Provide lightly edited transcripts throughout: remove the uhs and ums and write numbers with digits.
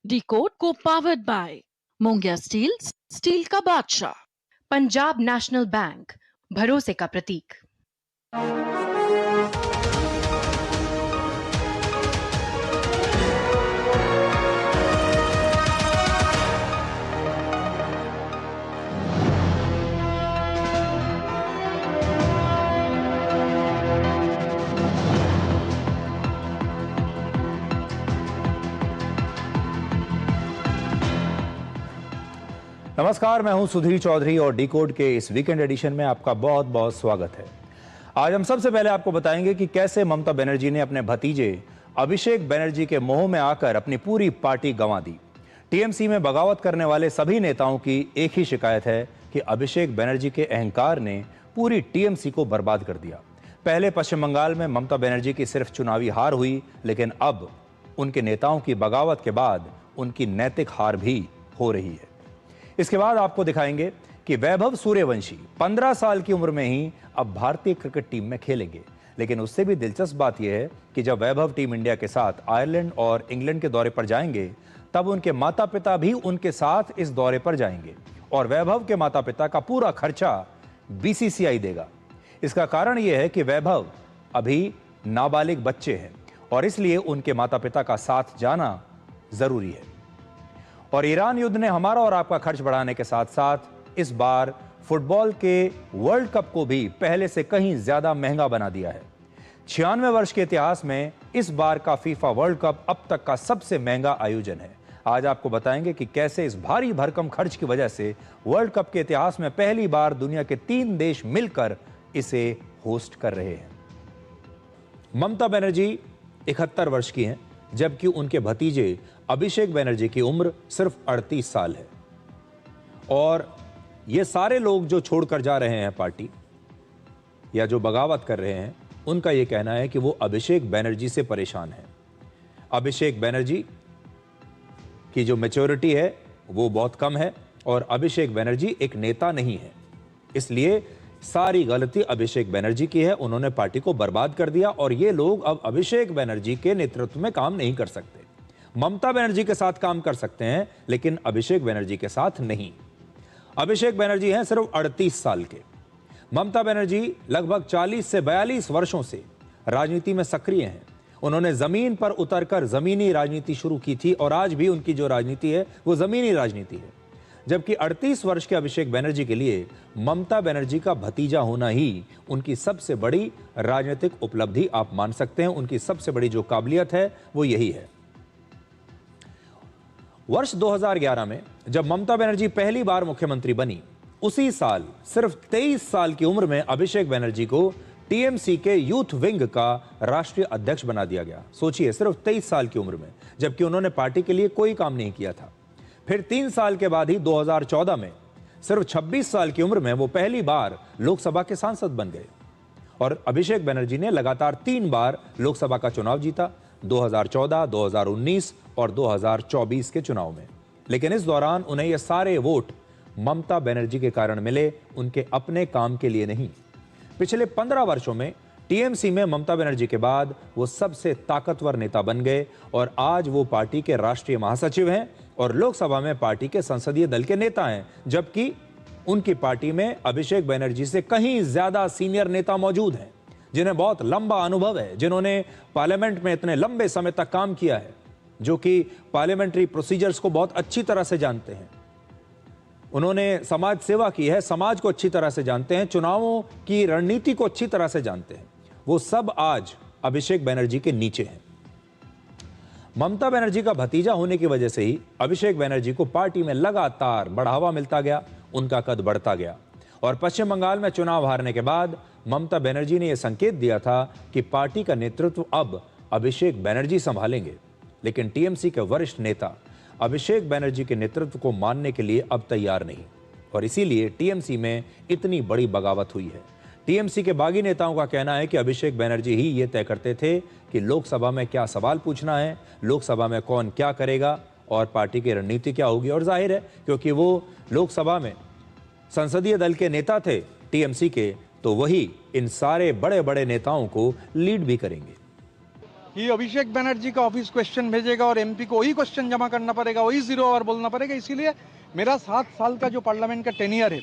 Decode को powered by Mongia steel, steel का बादशाह। पंजाब नेशनल बैंक, भरोसे का प्रतीक। नमस्कार, मैं हूं सुधीर चौधरी और डिकोड के इस वीकेंड एडिशन में आपका बहुत बहुत स्वागत है। आज हम सबसे पहले आपको बताएंगे कि कैसे ममता बनर्जी ने अपने भतीजे अभिषेक बनर्जी के मोह में आकर अपनी पूरी पार्टी गंवा दी। टीएमसी में बगावत करने वाले सभी नेताओं की एक ही शिकायत है कि अभिषेक बनर्जी के अहंकार ने पूरी टीएमसी को बर्बाद कर दिया। पहले पश्चिम बंगाल में ममता बनर्जी की सिर्फ चुनावी हार हुई, लेकिन अब उनके नेताओं की बगावत के बाद उनकी नैतिक हार भी हो रही है। इसके बाद आपको दिखाएंगे कि वैभव सूर्यवंशी 15 साल की उम्र में ही अब भारतीय क्रिकेट टीम में खेलेंगे। लेकिन उससे भी दिलचस्प बात यह है कि जब वैभव टीम इंडिया के साथ आयरलैंड और इंग्लैंड के दौरे पर जाएंगे, तब उनके माता पिता भी उनके साथ इस दौरे पर जाएंगे और वैभव के माता पिता का पूरा खर्चा बीसीसीआई देगा। इसका कारण यह है कि वैभव अभी नाबालिग बच्चे हैं और इसलिए उनके माता पिता का साथ जाना जरूरी है। और ईरान युद्ध ने हमारा और आपका खर्च बढ़ाने के साथ साथ इस बार फुटबॉल के वर्ल्ड कप को भी पहले से कहीं ज्यादा महंगा बना दिया है। 96 वर्ष के इतिहास में इस बार का फीफा वर्ल्ड कप अब तक का सबसे महंगा आयोजन है। आज आपको बताएंगे कि कैसे इस भारी भरकम खर्च की वजह से वर्ल्ड कप के इतिहास में पहली बार दुनिया के 3 देश मिलकर इसे होस्ट कर रहे हैं। ममता बनर्जी 71 वर्ष की हैं, जबकि उनके भतीजे अभिषेक बनर्जी की उम्र सिर्फ 38 साल है। और ये सारे लोग जो छोड़कर जा रहे हैं पार्टी या जो बगावत कर रहे हैं, उनका ये कहना है कि वो अभिषेक बनर्जी से परेशान है। अभिषेक बनर्जी की जो मैच्योरिटी है वो बहुत कम है और अभिषेक बनर्जी एक नेता नहीं है, इसलिए सारी गलती अभिषेक बनर्जी की है। उन्होंने पार्टी को बर्बाद कर दिया और ये लोग अब अभिषेक बनर्जी के नेतृत्व में काम नहीं कर सकते। ममता बनर्जी के साथ काम कर सकते हैं, लेकिन अभिषेक बनर्जी के साथ नहीं। अभिषेक बनर्जी हैं सिर्फ 38 साल के। ममता बनर्जी लगभग 40 से 42 वर्षों से राजनीति में सक्रिय हैं। उन्होंने जमीन पर उतरकर जमीनी राजनीति शुरू की थी और आज भी उनकी जो राजनीति है वो जमीनी राजनीति है। जबकि 38 वर्ष के अभिषेक बनर्जी के लिए ममता बनर्जी का भतीजा होना ही उनकी सबसे बड़ी राजनीतिक उपलब्धि आप मान सकते हैं। उनकी सबसे बड़ी जो काबिलियत है वो यही है। वर्ष 2011 में जब ममता बनर्जी पहली बार मुख्यमंत्री बनी, उसी साल सिर्फ 23 साल की उम्र में अभिषेक बनर्जी को टीएमसी के यूथ विंग का राष्ट्रीय अध्यक्ष बना दिया गया। सोचिए, सिर्फ 23 साल की उम्र में, जबकि उन्होंने पार्टी के लिए कोई काम नहीं किया था। फिर 3 साल के बाद ही 2014 में सिर्फ 26 साल की उम्र में वो पहली बार लोकसभा के सांसद बन गए और अभिषेक बनर्जी ने लगातार 3 बार लोकसभा का चुनाव जीता, 2014, 2019 और 2024 के चुनाव में। लेकिन इस दौरान उन्हें ये सारे वोट ममता बनर्जी के कारण मिले, उनके अपने काम के लिए नहीं। पिछले 15 वर्षों में टीएमसी में ममता बनर्जी के बाद वो सबसे ताकतवर नेता बन गए और आज वो पार्टी के राष्ट्रीय महासचिव हैं और लोकसभा में पार्टी के संसदीय दल के नेता हैं, जबकि उनकी पार्टी में अभिषेक बनर्जी से कहीं ज्यादा सीनियर नेता मौजूद हैं, जिन्हें बहुत लंबा अनुभव है, जिन्होंने पार्लियामेंट में इतने लंबे समय तक काम किया है, जो कि पार्लियामेंट्री प्रोसीजर्स को बहुत अच्छी तरह से जानते हैं। उन्होंने समाज सेवा की है, समाज को अच्छी तरह से जानते हैं, चुनावों की रणनीति को अच्छी तरह से जानते हैं। वो सब आज अभिषेक बनर्जी के नीचे हैं। ममता बनर्जी का भतीजा होने की वजह से ही अभिषेक बनर्जी को पार्टी में लगातार बढ़ावा मिलता गया, उनका कद बढ़ता गया। और पश्चिम बंगाल में चुनाव हारने के बाद ममता बनर्जी ने यह संकेत दिया था कि पार्टी का नेतृत्व अब अभिषेक बनर्जी संभालेंगे। लेकिन टीएमसी के वरिष्ठ नेता अभिषेक बनर्जी के नेतृत्व को मानने के लिए अब तैयार नहीं और इसीलिए टीएमसी में इतनी बड़ी बगावत हुई है। टीएमसी के बागी नेताओं का कहना है कि अभिषेक बनर्जी ही ये तय करते थे कि लोकसभा में क्या सवाल पूछना है, लोकसभा में कौन क्या करेगा और पार्टी की रणनीति क्या होगी। और जाहिर है, क्योंकि वो लोकसभा में संसदीय दल के नेता थे टीएमसी के, तो वही इन सारे बड़े बड़े नेताओं को लीड भी करेंगे। कि अभिषेक बनर्जी का ऑफिस क्वेश्चन भेजेगा और एमपी को वही क्वेश्चन जमा करना पड़ेगा, वही 0 आवर बोलना पड़ेगा। इसीलिए मेरा 7 साल का जो पार्लियामेंट का टेनियर है,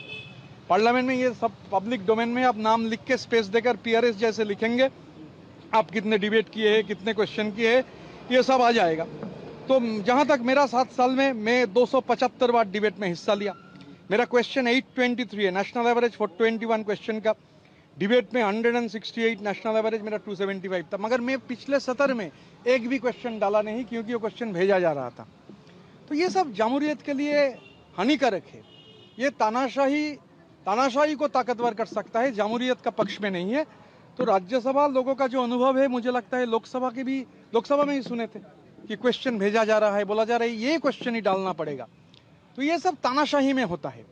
पार्लियामेंट में ये सब पब्लिक डोमेन में आप नाम लिख के स्पेस देकर पीआरएस जैसे लिखेंगे, आप कितने डिबेट किए हैं, कितने क्वेश्चन किए हैं, ये सब आ जाएगा। तो जहाँ तक मेरा 7 साल में मैं 275 बार डिबेट में हिस्सा लिया। मेरा क्वेश्चन 823 है, नेशनल एवरेज 421 क्वेश्चन का। डिबेट में 168, नेशनल एवरेज मेरा 275 था। मगर मैं पिछले सत्र में एक भी क्वेश्चन डाला नहीं, क्योंकि वो क्वेश्चन भेजा जा रहा था। तो ये सब jamहूरियत के लिए हानिकारक है। ये तानाशाही को ताकतवर कर सकता है, jamहूरियत का पक्ष में नहीं है। तो राज्यसभा लोगों का जो अनुभव है, मुझे लगता है लोकसभा में ही सुने थे कि क्वेश्चन भेजा जा रहा है, बोला जा रहा है ये क्वेश्चन ही डालना पड़ेगा। तो ये सब तानाशाही में होता है।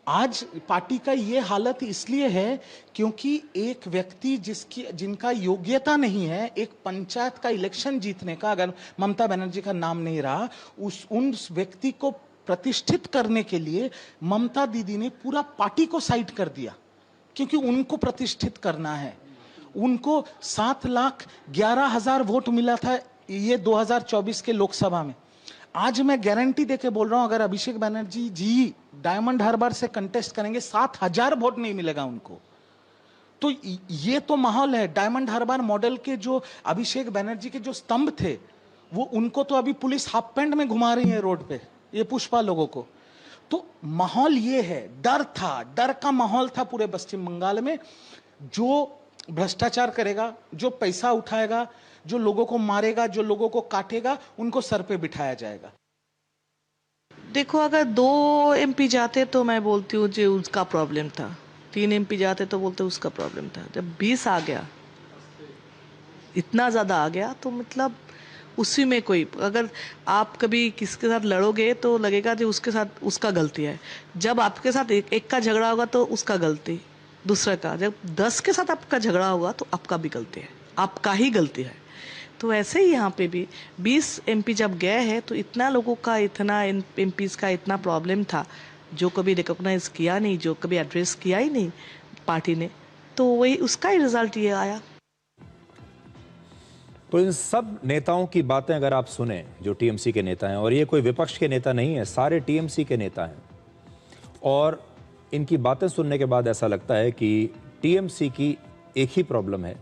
आज पार्टी का ये हालत इसलिए है क्योंकि एक व्यक्ति जिनका योग्यता नहीं है, एक पंचायत का इलेक्शन जीतने का, अगर ममता बनर्जी का नाम नहीं रहा, उन व्यक्ति को प्रतिष्ठित करने के लिए ममता दीदी ने पूरा पार्टी को साइड कर दिया, क्योंकि उनको प्रतिष्ठित करना है। उनको 7,11,000 वोट मिला था ये 2024 के लोकसभा में। आज मैं गारंटी देके बोल रहा हूं, अगर अभिषेक बनर्जी जी डायमंड हार्बर से कंटेस्ट करेंगे, 7,000 वोट नहीं मिलेगा उनको। तो ये तो माहौल है। डायमंड हार्बर मॉडल के जो अभिषेक बनर्जी के जो स्तंभ थे, वो उनको तो अभी पुलिस हाफ पैंट में घुमा रही है रोड पे, ये पुष्पा लोगों को। तो माहौल ये है, डर का माहौल था पूरे पश्चिम बंगाल में। जो भ्रष्टाचार करेगा, जो पैसा उठाएगा, जो लोगों को मारेगा, जो लोगों को काटेगा, उनको सर पे बिठाया जाएगा। देखो, अगर 2 एमपी जाते तो मैं बोलती हूँ जो उसका प्रॉब्लम था, 3 एमपी जाते तो बोलते उसका प्रॉब्लम था। जब 20 आ गया, इतना ज़्यादा आ गया, तो मतलब उसी में कोई, अगर आप कभी किसके साथ लड़ोगे तो लगेगा कि उसके साथ उसका गलती है। जब आपके साथ एक का झगड़ा होगा तो उसका गलती, दूसरे का। जब 10 के साथ आपका झगड़ा होगा तो आपका भी गलती है, आपका ही गलती है। तो ऐसे ही यहाँ पे भी 20 एमपी जब गए हैं, तो इतना लोगों का, इतना एमपीज का इतना प्रॉब्लम था, जो कभी रिकॉग्नाइज किया नहीं, जो कभी एड्रेस किया ही नहीं पार्टी ने, तो वही उसका ही रिजल्ट ये आया। तो इन सब नेताओं की बातें अगर आप सुने, जो टीएमसी के नेता हैं, और ये कोई विपक्ष के नेता नहीं है, सारे टीएमसी के नेता हैं, और इनकी बातें सुनने के बाद ऐसा लगता है कि टीएमसी की एक ही प्रॉब्लम है,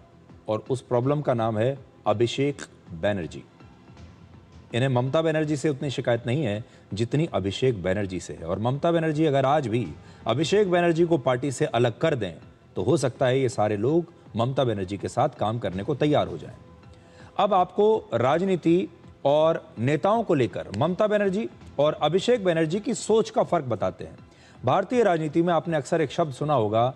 और उस प्रॉब्लम का नाम है अभिषेक बनर्जी। इन्हें ममता बनर्जी से उतनी शिकायत नहीं है जितनी अभिषेक बनर्जी से है। और ममता बनर्जी अगर आज भी अभिषेक बनर्जी को पार्टी से अलग कर दें, तो हो सकता है ये सारे लोग ममता बनर्जी के साथ काम करने को तैयार हो जाएं। अब आपको राजनीति और नेताओं को लेकर ममता बनर्जी और अभिषेक बनर्जी की सोच का फर्क बताते हैं। भारतीय राजनीति में आपने अक्सर एक शब्द सुना होगा,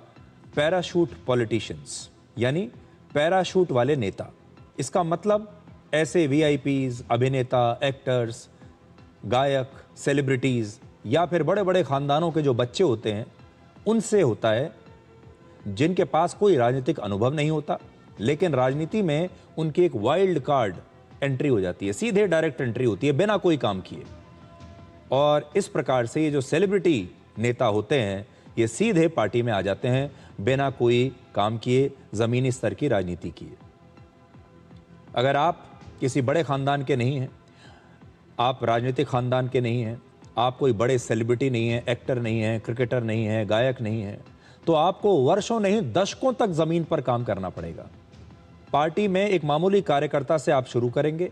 पैराशूट पॉलिटिशियंस, यानी पैराशूट वाले नेता। इसका मतलब ऐसे वीआईपीज, अभिनेता, एक्टर्स, गायक, सेलिब्रिटीज या फिर बड़े बड़े खानदानों के जो बच्चे होते हैं, उनसे होता है, जिनके पास कोई राजनीतिक अनुभव नहीं होता, लेकिन राजनीति में उनकी एक वाइल्ड कार्ड एंट्री हो जाती है, सीधे डायरेक्ट एंट्री होती है बिना कोई काम किए। और इस प्रकार से ये जो सेलिब्रिटी नेता होते हैं, ये सीधे पार्टी में आ जाते हैं बिना कोई काम किए, जमीनी स्तर की राजनीति किए। अगर आप किसी बड़े खानदान के नहीं हैं, आप राजनीतिक खानदान के नहीं हैं, आप कोई बड़े सेलिब्रिटी नहीं हैं, एक्टर नहीं हैं, क्रिकेटर नहीं हैं, गायक नहीं हैं, तो आपको वर्षों नहीं दशकों तक जमीन पर काम करना पड़ेगा। पार्टी में एक मामूली कार्यकर्ता से आप शुरू करेंगे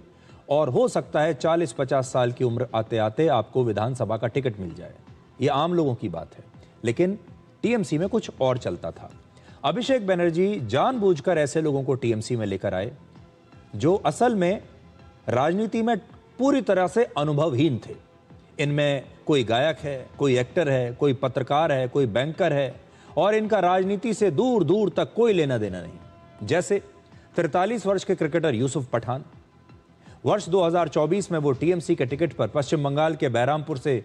और हो सकता है 40-50 साल की उम्र आते आते आपको विधानसभा का टिकट मिल जाए। ये आम लोगों की बात है, लेकिन टीएमसी में कुछ और चलता था। अभिषेक बनर्जी जानबूझकर ऐसे लोगों को टीएमसी में लेकर आए जो असल में राजनीति में पूरी तरह से अनुभवहीन थे। इनमें कोई गायक है, कोई एक्टर है, कोई पत्रकार है, कोई बैंकर है, और इनका राजनीति से दूर दूर तक कोई लेना देना नहीं। जैसे 43 वर्ष के क्रिकेटर यूसुफ पठान, वर्ष 2024 में वो टीएमसी के टिकट पर पश्चिम बंगाल के बैरामपुर से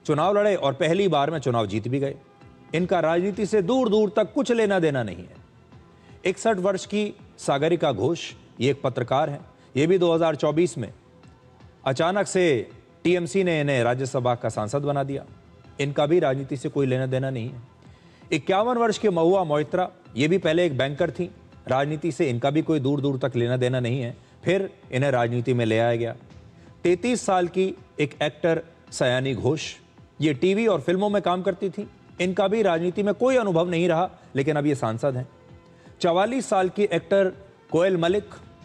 चुनाव लड़े और पहली बार में चुनाव जीत भी गए। इनका राजनीति से दूर दूर तक कुछ लेना देना नहीं है। 61 वर्ष की सागरिका घोष, ये एक पत्रकार है, ये भी 2024 में अचानक से टीएमसी ने इन्हें राज्यसभा का सांसद बना दिया। इनका भी राजनीति से कोई लेना देना नहीं है। 51 वर्ष के महुआ मोइत्रा, ये भी पहले एक बैंकर थी, राजनीति से इनका भी कोई दूर दूर तक लेना देना नहीं है, फिर इन्हें राजनीति में ले आया गया। 33 साल की एक एक्टर सयानी घोष, ये टीवी और फिल्मों में काम करती थी, इनका भी राजनीति में कोई अनुभव नहीं रहा, लेकिन अब ये सांसद हैं। 44 साल की एक्टर कोयल मलिक,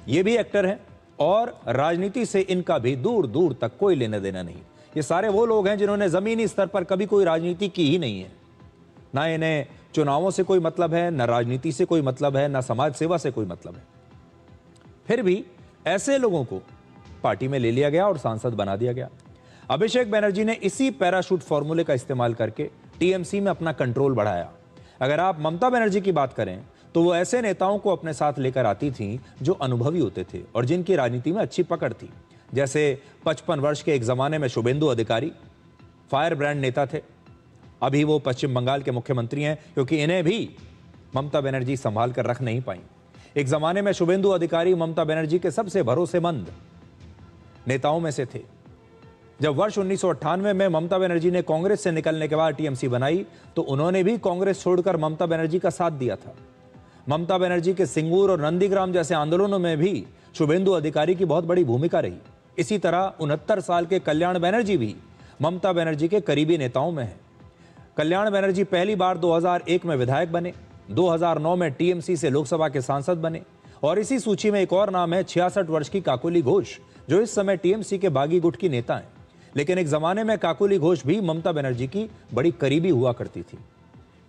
ये भी एक्टर हैं और राजनीति से इनका भी दूर दूर तक कोई लेना देना नहीं। ये सारे वो लोग हैं जिन्होंने जमीनी स्तर पर कभी कोई राजनीति की ही नहीं है। ना इन्हें चुनावों से कोई मतलब है, ना राजनीति से कोई मतलब है, ना समाज सेवा से कोई मतलब है। फिर भी ऐसे लोगों को पार्टी में ले लिया गया और सांसद बना दिया गया। अभिषेक बनर्जी ने इसी पैराशूट फॉर्मूले का इस्तेमाल करके टीएमसी में अपना कंट्रोल बढ़ाया। अगर आप ममता बनर्जी की बात करें तो वो ऐसे नेताओं को अपने साथ लेकर आती थीं जो अनुभवी होते थे और जिनकी राजनीति में अच्छी पकड़ थी। जैसे 55 वर्ष के एक जमाने में शुभेंदु अधिकारी फायर ब्रांड नेता थे, अभी वो पश्चिम बंगाल के मुख्यमंत्री हैं, क्योंकि इन्हें भी ममता बनर्जी संभाल कर रख नहीं पाई। एक जमाने में शुभेंदु अधिकारी ममता बनर्जी के सबसे भरोसेमंद नेताओं में से थे। जब वर्ष 1998 में ममता बनर्जी ने कांग्रेस से निकलने के बाद टीएमसी बनाई तो उन्होंने भी कांग्रेस छोड़कर ममता बनर्जी का साथ दिया था। ममता बनर्जी के सिंगूर और नंदीग्राम जैसे आंदोलनों में भी शुभेंदु अधिकारी की बहुत बड़ी भूमिका रही। इसी तरह 69 साल के कल्याण बनर्जी भी ममता बनर्जी के करीबी नेताओं में हैं। कल्याण बनर्जी पहली बार 2001 में विधायक बने, 2009 में टीएमसी से लोकसभा के सांसद बने और इसी सूची में एक और नाम है 66 वर्ष की काकोली घोष, जो इस समय टीएमसी के बागी गुट की नेता हैं। लेकिन एक जमाने में काकोली घोष भी ममता बनर्जी की बड़ी करीबी हुआ करती थी।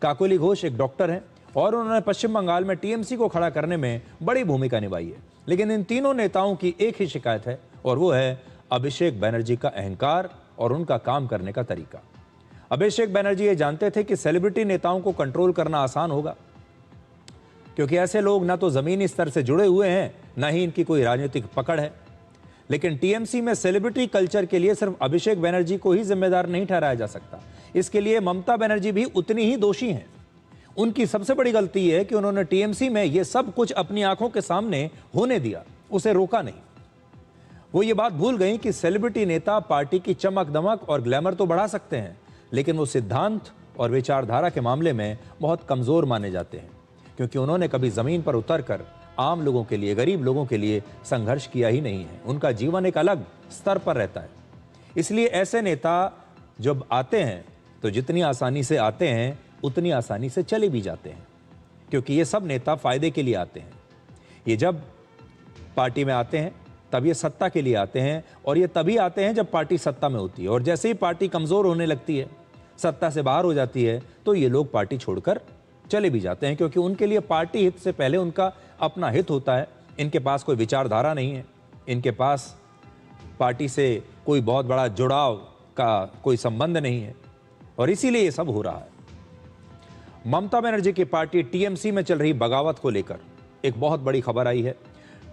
काकोली घोष एक डॉक्टर हैं और उन्होंने पश्चिम बंगाल में टीएमसी को खड़ा करने में बड़ी भूमिका निभाई है। लेकिन इन तीनों नेताओं की एक ही शिकायत है और वो है अभिषेक बनर्जी का अहंकार और उनका काम करने का तरीका। अभिषेक बनर्जी ये जानते थे कि सेलिब्रिटी नेताओं को कंट्रोल करना आसान होगा, क्योंकि ऐसे लोग ना तो जमीनी स्तर से जुड़े हुए हैं, ना ही इनकी कोई राजनीतिक पकड़ है। लेकिन टीएमसी में सेलिब्रिटी कल्चर के लिए सिर्फ अभिषेक बनर्जी को ही जिम्मेदार नहीं ठहराया जा सकता। इसके लिए ममता बनर्जी भी उतनी ही दोषी हैं। उनकी सबसे बड़ी गलती है कि उन्होंने टीएमसी में यह सब कुछ अपनी आंखों के सामने होने दिया, उसे रोका नहीं। वो ये बात भूल गई कि सेलिब्रिटी नेता पार्टी की चमक दमक और ग्लैमर तो बढ़ा सकते हैं, लेकिन वो सिद्धांत और विचारधारा के मामले में बहुत कमजोर माने जाते हैं, क्योंकि उन्होंने कभी जमीन पर उतरकर आम लोगों के लिए, गरीब लोगों के लिए संघर्ष किया ही नहीं है। उनका जीवन एक अलग स्तर पर रहता है। इसलिए ऐसे नेता जब आते हैं तो जितनी आसानी से आते हैं उतनी आसानी से चले भी जाते हैं, क्योंकि ये सब नेता फायदे के लिए आते हैं। ये जब पार्टी में आते हैं तब ये सत्ता के लिए आते हैं, और ये तभी आते हैं जब पार्टी सत्ता में होती है। और जैसे ही पार्टी कमजोर होने लगती है, सत्ता से बाहर हो जाती है, तो ये लोग पार्टी छोड़कर चले भी जाते हैं, क्योंकि उनके लिए पार्टी हित से पहले उनका अपना हित होता है। इनके पास कोई विचारधारा नहीं है, इनके पास पार्टी से कोई बहुत बड़ा जुड़ाव का कोई संबंध नहीं है, और इसीलिए ये सब हो रहा है। ममता बनर्जी की पार्टी टीएमसी में चल रही बगावत को लेकर एक बहुत बड़ी खबर आई है।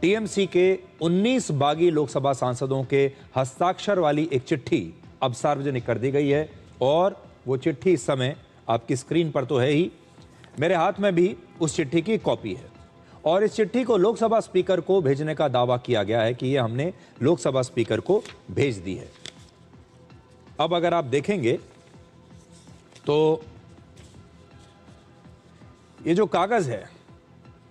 टीएमसी के 19 बागी लोकसभा सांसदों के हस्ताक्षर वाली एक चिट्ठी अब सार्वजनिक कर दी गई है, और वो चिट्ठी इस समय आपकी स्क्रीन पर तो है ही, मेरे हाथ में भी उस चिट्ठी की कॉपी है। और इस चिट्ठी को लोकसभा स्पीकर को भेजने का दावा किया गया है कि ये हमने लोकसभा स्पीकर को भेज दी है। अब अगर आप देखेंगे तो ये जो कागज है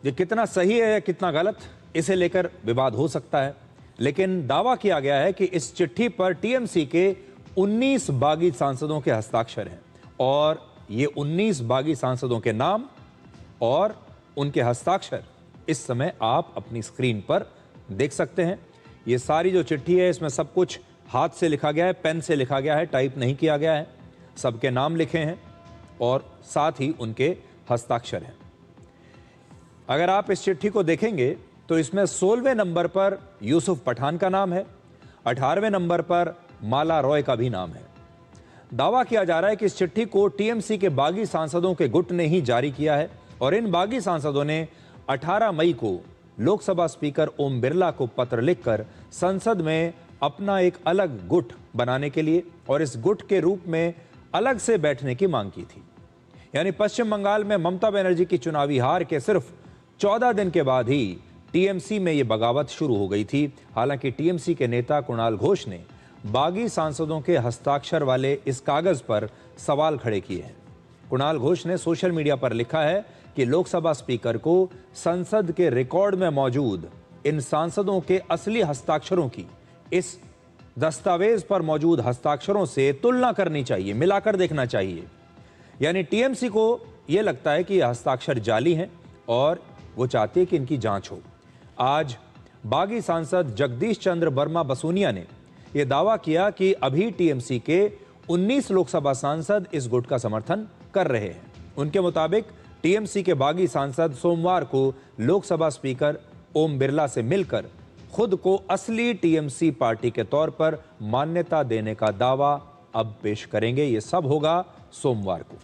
ये कितना सही है या कितना गलत, इसे लेकर विवाद हो सकता है। लेकिन दावा किया गया है कि इस चिट्ठी पर टीएमसी के 19 बागी सांसदों के हस्ताक्षर हैं, और ये 19 बागी सांसदों के नाम और उनके हस्ताक्षर इस समय आप अपनी स्क्रीन पर देख सकते हैं। ये सारी जो चिट्ठी है इसमें सब कुछ हाथ से लिखा गया है, पेन से लिखा गया है, टाइप नहीं किया गया है। सबके नाम लिखे हैं और साथ ही उनके हस्ताक्षर हैं। अगर आप इस चिट्ठी को देखेंगे तो इसमें 16वें नंबर पर यूसुफ पठान का नाम है, 18वें नंबर पर माला रॉय का भी नाम है। दावा किया जा रहा है कि इस चिट्ठी को टीएमसी के बागी सांसदों के गुट ने ही जारी किया है, और इन बागी सांसदों ने 18 मई को लोकसभा स्पीकर ओम बिरला को पत्र लिखकर संसद में अपना एक अलग गुट बनाने के लिए और इस गुट के रूप में अलग से बैठने की मांग की थी। यानी पश्चिम बंगाल में ममता बनर्जी की चुनावी हार के सिर्फ 14 दिन के बाद ही टीएमसी में यह बगावत शुरू हो गई थी। हालांकि टीएमसी के नेता कुणाल घोष ने बागी सांसदों के हस्ताक्षर वाले इस कागज पर सवाल खड़े किए हैं। कुणाल घोष ने सोशल मीडिया पर लिखा है कि लोकसभा स्पीकर को संसद के रिकॉर्ड में मौजूद इन सांसदों के असली हस्ताक्षरों की इस दस्तावेज पर मौजूद हस्ताक्षरों से तुलना करनी चाहिए, मिलाकर देखना चाहिए। यानी टीएमसी को यह लगता है कि यह हस्ताक्षर जाली हैं और वो चाहती है कि इनकी जांच हो। आज बागी सांसद जगदीश चंद्र वर्मा बसूनिया ने यह दावा किया कि अभी टीएमसी के 19 लोकसभा सांसद इस गुट का समर्थन कर रहे हैं। उनके मुताबिक टीएमसी के बागी सांसद सोमवार को लोकसभा स्पीकर ओम बिरला से मिलकर खुद को असली टीएमसी पार्टी के तौर पर मान्यता देने का दावा अब पेश करेंगे। यह सब होगा सोमवार को।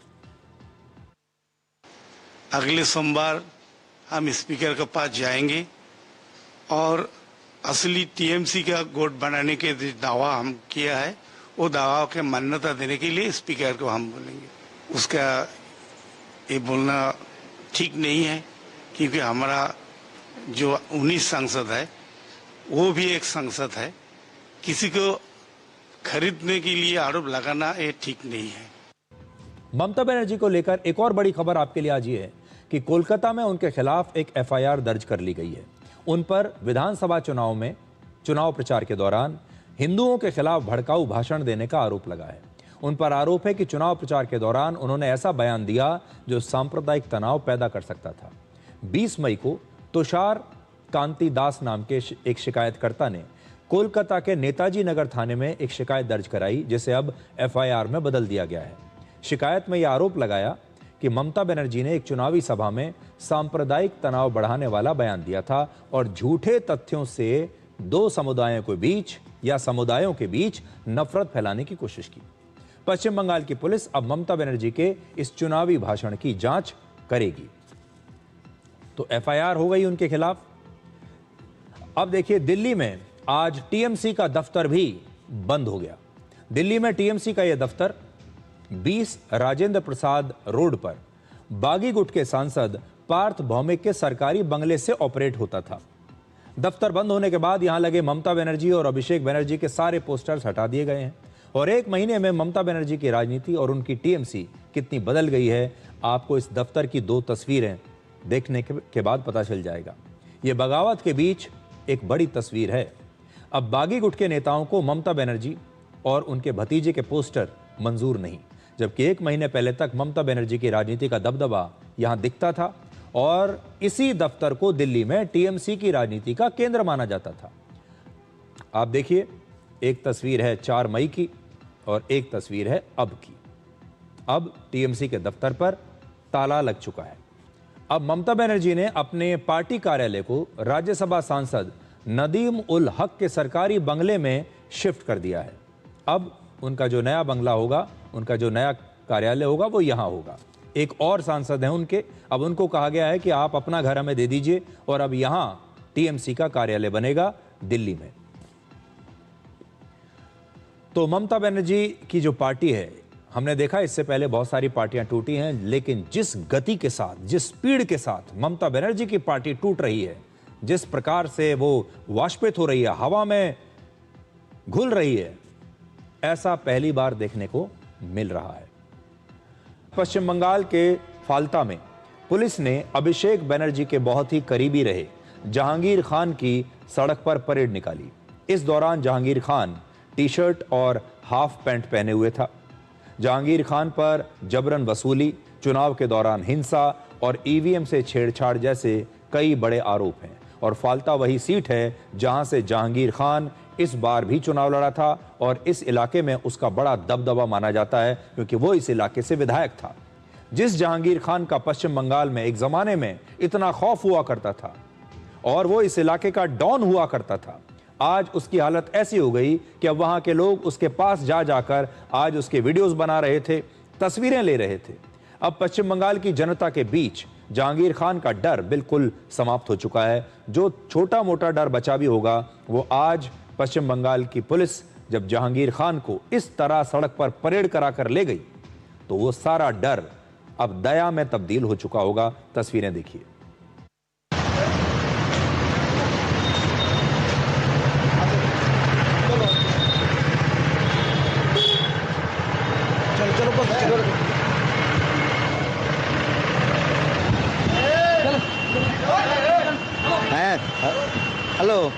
अगले सोमवार हम स्पीकर के पास जाएंगे और असली टीएमसी का गुट बनाने के दावा हम किया है, वो दावा के मान्यता देने के लिए स्पीकर को हम बोलेंगे। उसका ये बोलना ठीक नहीं है, क्योंकि हमारा जो 19 सांसद है वो भी एक सांसद है। किसी को खरीदने के लिए आरोप लगाना ये ठीक नहीं है। ममता बनर्जी को लेकर एक और बड़ी खबर आपके लिए आज ये है कि कोलकाता में उनके खिलाफ एक एफआईआर दर्ज कर ली गई है। उन पर विधानसभा चुनाव में चुनाव प्रचार के दौरान हिंदुओं के खिलाफ भड़काऊ भाषण देने का आरोप लगा है। उन पर आरोप है कि चुनाव प्रचार के दौरान उन्होंने ऐसा बयान दिया जो सांप्रदायिक तनाव पैदा कर सकता था। 20 मई को तुषार कांति दास नाम के एक शिकायतकर्ता ने कोलकाता के नेताजी नगर थाने में एक शिकायत दर्ज कराई, जिसे अब एफआईआर में बदल दिया गया है। शिकायत में यह आरोप लगाया कि ममता बनर्जी ने एक चुनावी सभा में सांप्रदायिक तनाव बढ़ाने वाला बयान दिया था और झूठे तथ्यों से दो समुदायों के बीच या समुदायों के बीच नफरत फैलाने की कोशिश की। पश्चिम बंगाल की पुलिस अब ममता बनर्जी के इस चुनावी भाषण की जांच करेगी। तो एफआईआर हो गई उनके खिलाफ। अब देखिए, दिल्ली में आज टीएमसी का दफ्तर भी बंद हो गया। दिल्ली में टीएमसी का यह दफ्तर 20 राजेंद्र प्रसाद रोड पर बागी गुट के सांसद पार्थ भौमिक के सरकारी बंगले से ऑपरेट होता था। दफ्तर बंद होने के बाद यहां लगे ममता बनर्जी और अभिषेक बनर्जी के सारे पोस्टर्स हटा दिए गए हैं और एक महीने में ममता बनर्जी की राजनीति और उनकी टीएमसी कितनी बदल गई है, आपको इस दफ्तर की 2 तस्वीरें देखने के बाद पता चल जाएगा। यह बगावत के बीच एक बड़ी तस्वीर है। अब बागी गुट के नेताओं को ममता बनर्जी और उनके भतीजे के पोस्टर मंजूर नहीं, जबकि एक महीने पहले तक ममता बनर्जी की राजनीति का दबदबा यहां दिखता था और इसी दफ्तर को दिल्ली में टीएमसी की राजनीति का केंद्र माना जाता था। आप देखिए, एक तस्वीर है 4 मई की और एक तस्वीर है अब की। अब टीएमसी के दफ्तर पर ताला लग चुका है। अब ममता बनर्जी ने अपने पार्टी कार्यालय को राज्यसभा सांसद नदीम उल हक के सरकारी बंगले में शिफ्ट कर दिया है। अब उनका जो नया बंगला होगा, उनका जो नया कार्यालय होगा, वो यहां होगा। एक और सांसद हैं उनके, अब उनको कहा गया है कि आप अपना घर हमें दे दीजिए और अब यहां टीएमसी का कार्यालय बनेगा दिल्ली में। तो ममता बनर्जी की जो पार्टी है, हमने देखा इससे पहले बहुत सारी पार्टियां टूटी हैं, लेकिन जिस गति के साथ, जिस स्पीड के साथ ममता बनर्जी की पार्टी टूट रही है, जिस प्रकार से वो वाष्पित हो रही है, हवा में घुल रही है, ऐसा पहली बार देखने को मिल रहा है। पश्चिम बंगाल के फाल्ता में पुलिस ने अभिषेक बनर्जी के बहुत ही करीबी रहे जहांगीर खान की सड़क पर परेड निकाली। इस दौरान जहांगीर खान टी-शर्ट और हाफ पैंट पहने हुए था। जहांगीर खान पर जबरन वसूली, चुनाव के दौरान हिंसा और ईवीएम से छेड़छाड़ जैसे कई बड़े आरोप हैं और फाल्ता वही सीट है जहां से जहांगीर खान इस बार भी चुनाव लड़ा था और इस इलाके में उसका बड़ा दबदबा माना जाता है, क्योंकि वो इस इलाके से विधायक था। जिस जहांगीर खान का पश्चिम बंगाल में एक जमाने में इतना खौफ हुआ करता था और वो इस इलाके का डॉन हुआ करता था, आज उसकी हालत ऐसी हो गई कि अब वहां के लोग उसके पास जा जाकर आज उसके वीडियोस बना रहे थे, तस्वीरें ले रहे थे। अब पश्चिम बंगाल की जनता के बीच जहांगीर खान का डर बिल्कुल समाप्त हो चुका है। जो छोटा मोटा डर बचा भी होगा, वो आज पश्चिम बंगाल की पुलिस जब जहांगीर खान को इस तरह सड़क पर परेड कराकर ले गई, तो वो सारा डर अब दया में तब्दील हो चुका होगा। तस्वीरें देखिए। हेलो।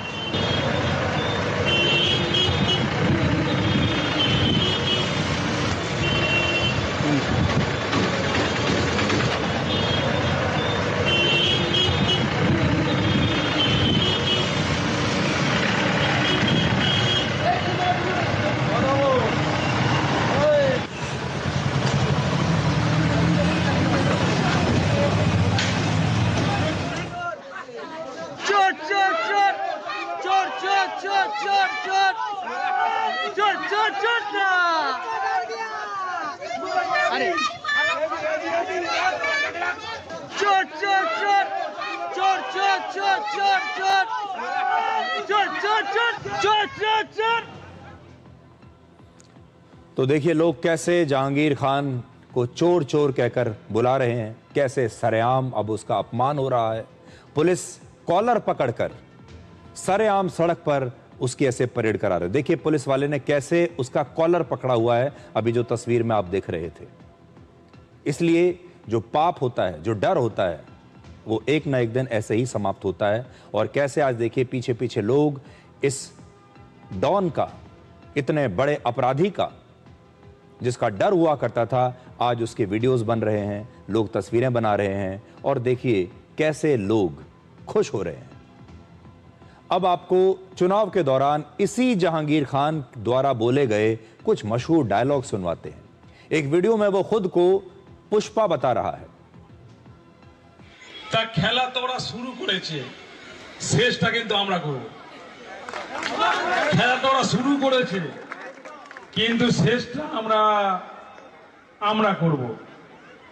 तो देखिए लोग कैसे जहांगीर खान को चोर चोर कहकर बुला रहे हैं, कैसे सरेआम अब उसका अपमान हो रहा है। पुलिस कॉलर पकड़कर सरेआम सड़क पर उसकी ऐसे परेड करा रहे। देखिए पुलिस वाले ने कैसे उसका कॉलर पकड़ा हुआ है, अभी जो तस्वीर में आप देख रहे थे। इसलिए जो पाप होता है, जो डर होता है, वो एक ना एक दिन ऐसे ही समाप्त होता है। और कैसे आज देखिए पीछे पीछे लोग इस डॉन का, इतने बड़े अपराधी का, जिसका डर हुआ करता था, आज उसके वीडियोस बन रहे हैं, लोग तस्वीरें बना रहे हैं और देखिए कैसे लोग खुश हो रहे हैं। अब आपको चुनाव के दौरान इसी जहांगीर खान द्वारा बोले गए कुछ मशहूर डायलॉग सुनवाते हैं। एक वीडियो में वो खुद को पुष्पा बता रहा है। তা খেলা তো ওরা শুরু করেছে, শেষটা কিন্তু আমরা করব। খেলা তো ওরা শুরু করেছে, কিন্তু শেষটা আমরা করব।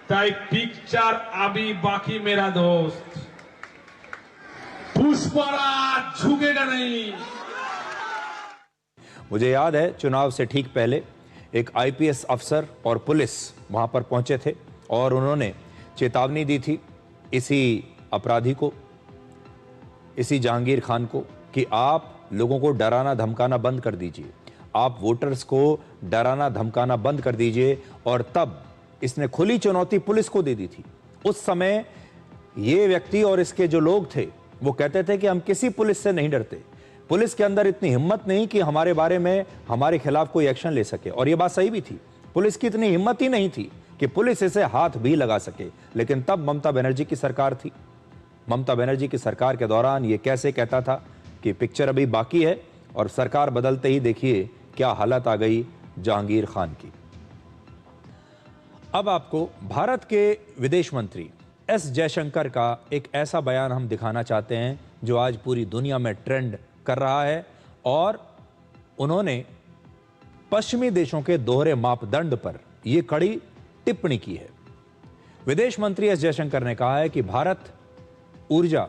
তাই পিকচার আবি বাকি মেরা দোস্ত, पुष्पा झुकेगा नहीं। मुझे याद है चुनाव से ठीक पहले एक आईपीएस अफसर और पुलिस वहां पर पहुंचे थे और उन्होंने चेतावनी दी थी इसी अपराधी को, इसी जहांगीर खान को, कि आप लोगों को डराना धमकाना बंद कर दीजिए, आप वोटर्स को डराना धमकाना बंद कर दीजिए। और तब इसने खुली चुनौती पुलिस को दे दी थी। उस समय ये व्यक्ति और इसके जो लोग थे वो कहते थे कि हम किसी पुलिस से नहीं डरते, पुलिस के अंदर इतनी हिम्मत नहीं कि हमारे बारे में, हमारे खिलाफ कोई एक्शन ले सके। और ये बात सही भी थी, पुलिस की इतनी हिम्मत ही नहीं थी कि पुलिस इसे हाथ भी लगा सके। लेकिन तब ममता बनर्जी की सरकार थी। ममता बनर्जी की सरकार के दौरान ये कैसे कहता था कि पिक्चर अभी बाकी है, और सरकार बदलते ही देखिए क्या हालत आ गई जहांगीर खान की। अब आपको भारत के विदेश मंत्री एस जयशंकर का एक ऐसा बयान हम दिखाना चाहते हैं जो आज पूरी दुनिया में ट्रेंड कर रहा है। और उन्होंने पश्चिमी देशों के दोहरे मापदंड पर यह कड़ी टिप्पणी की है। विदेश मंत्री एस जयशंकर ने कहा है कि भारत ऊर्जा,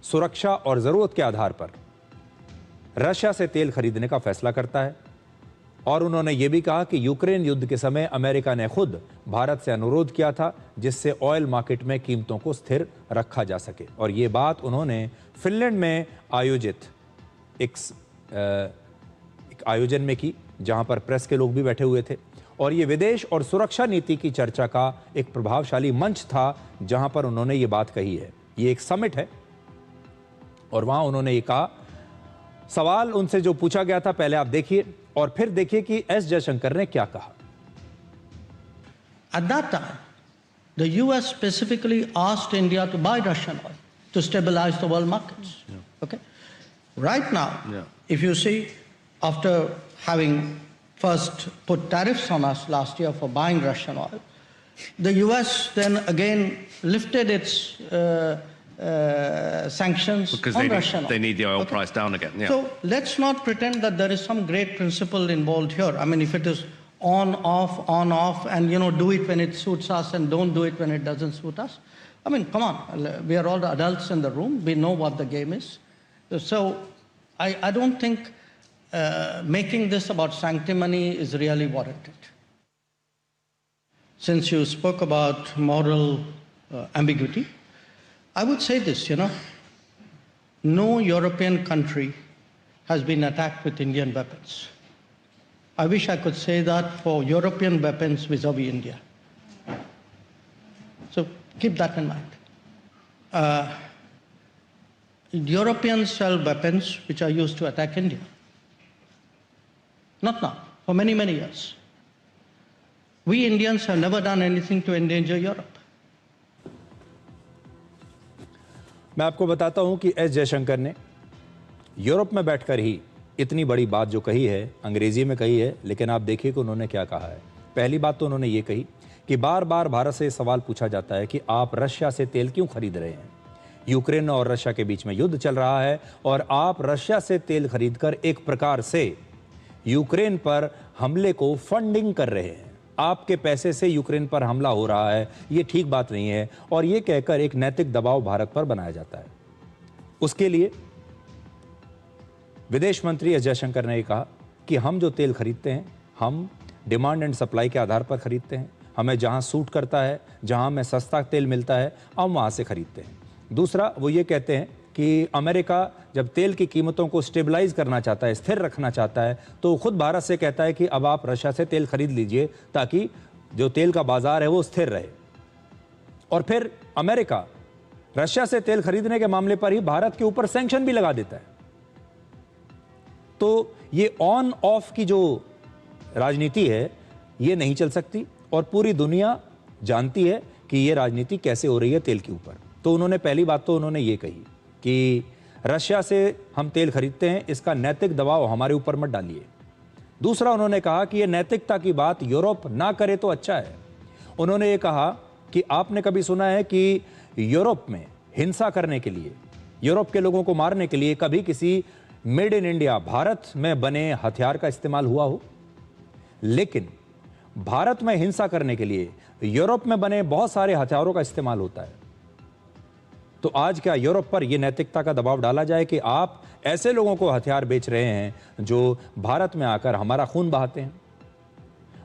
सुरक्षा और जरूरत के आधार पर रशिया से तेल खरीदने का फैसला करता है। और उन्होंने यह भी कहा कि यूक्रेन युद्ध के समय अमेरिका ने खुद भारत से अनुरोध किया था जिससे ऑयल मार्केट में कीमतों को स्थिर रखा जा सके। और ये बात उन्होंने फिनलैंड में आयोजित एक आयोजन में की, जहां पर प्रेस के लोग भी बैठे हुए थे। और ये विदेश और सुरक्षा नीति की चर्चा का एक प्रभावशाली मंच था जहां पर उन्होंने ये बात कही है। ये एक समिट है और वहां उन्होंने ये कहा। सवाल उनसे जो पूछा गया था, पहले आप देखिए और फिर देखिए कि एस जयशंकर ने क्या कहा। At that time, the US specifically asked India to buy Russian oil to stabilize the world markets. Okay? Right now, if you see, after having first put tariffs on us last year for buying Russian oil, the US then again lifted its sanctions because on Russian oil. They need the oil price down again. Yeah. So let's not pretend that there is some great principle involved here. I mean, if it is on, off, and do it when it suits us and don't do it when it doesn't suit us. I mean, come on, we are all the adults in the room. We know what the game is. So I don't think making this about sanctimony is really warranted. Since you spoke about moral ambiguity, I would say this, no European country has been attacked with Indian weapons. I wish I could say that for European weapons vis-a-vis India. So keep that in mind. Europeans sell weapons which are used to attack India. Not now, for many, many years. We Indians have never done anything to endanger Europe. मैं आपको बताता हूं कि S Jaishankar ने Europe में बैठकर ही इतनी बड़ी बात जो कही है, अंग्रेजी में कही है, लेकिन आप देखिए कि उन्होंने क्या कहा है। पहली बात तो उन्होंने ये कही कि बार बार भारत से सवाल पूछा जाता है कि आप रशिया से तेल क्यों खरीद रहे हैं। यूक्रेन और रशिया के बीच में युद्ध चल रहा है और आप रशिया से तेल खरीदकर एक प्रकार से यूक्रेन पर हमले को फंडिंग कर रहे हैं। आपके पैसे से यूक्रेन पर हमला हो रहा है, ये ठीक बात नहीं है। और ये कहकर एक नैतिक दबाव भारत पर बनाया जाता है। उसके लिए विदेश मंत्री एस जयशंकर ने कहा कि हम जो तेल खरीदते हैं, हम डिमांड एंड सप्लाई के आधार पर खरीदते हैं। हमें जहां सूट करता है, जहां हमें सस्ता तेल मिलता है, हम वहां से खरीदते हैं। दूसरा, वो ये कहते हैं कि अमेरिका जब तेल की कीमतों को स्टेबलाइज करना चाहता है, स्थिर रखना चाहता है, तो खुद भारत से कहता है कि अब आप रशिया से तेल खरीद लीजिए ताकि जो तेल का बाजार है वो स्थिर रहे। और फिर अमेरिका रशिया से तेल खरीदने के मामले पर ही भारत के ऊपर सैंक्शन भी लगा देता है। तो ये ऑन ऑफ की जो राजनीति है ये नहीं चल सकती और पूरी दुनिया जानती है कि ये राजनीति कैसे हो रही है तेल के ऊपर। तो उन्होंने पहली बात तो उन्होंने ये कही कि रशिया से हम तेल खरीदते हैं, इसका नैतिक दबाव हमारे ऊपर मत डालिए। दूसरा, उन्होंने कहा कि ये नैतिकता की बात यूरोप ना करे तो अच्छा है। उन्होंने ये कहा कि आपने कभी सुना है कि यूरोप में हिंसा करने के लिए, यूरोप के लोगों को मारने के लिए कभी किसी मेड इन इंडिया, भारत में बने हथियार का इस्तेमाल हुआ हो? लेकिन भारत में हिंसा करने के लिए यूरोप में बने बहुत सारे हथियारों का इस्तेमाल होता है। तो आज क्या यूरोप पर यह नैतिकता का दबाव डाला जाए कि आप ऐसे लोगों को हथियार बेच रहे हैं जो भारत में आकर हमारा खून बहाते हैं?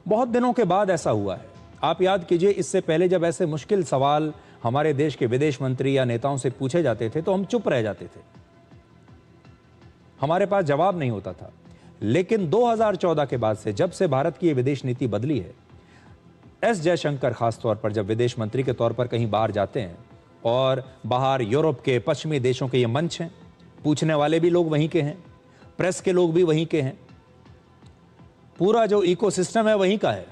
बहुत दिनों के बाद ऐसा हुआ है। आप याद कीजिए, इससे पहले जब ऐसे मुश्किल सवाल हमारे देश के विदेश मंत्री या नेताओं से पूछे जाते थे तो हम चुप रह जाते थे, हमारे पास जवाब नहीं होता था। लेकिन 2014 के बाद से, जब से भारत की विदेश नीति बदली है, एस जयशंकर खासतौर पर जब विदेश मंत्री के तौर पर कहीं बाहर जाते हैं और बाहर यूरोप के पश्चिमी देशों के ये मंच हैं, पूछने वाले भी लोग वहीं के हैं, प्रेस के लोग भी वहीं के हैं, पूरा जो इकोसिस्टम है वहीं का है।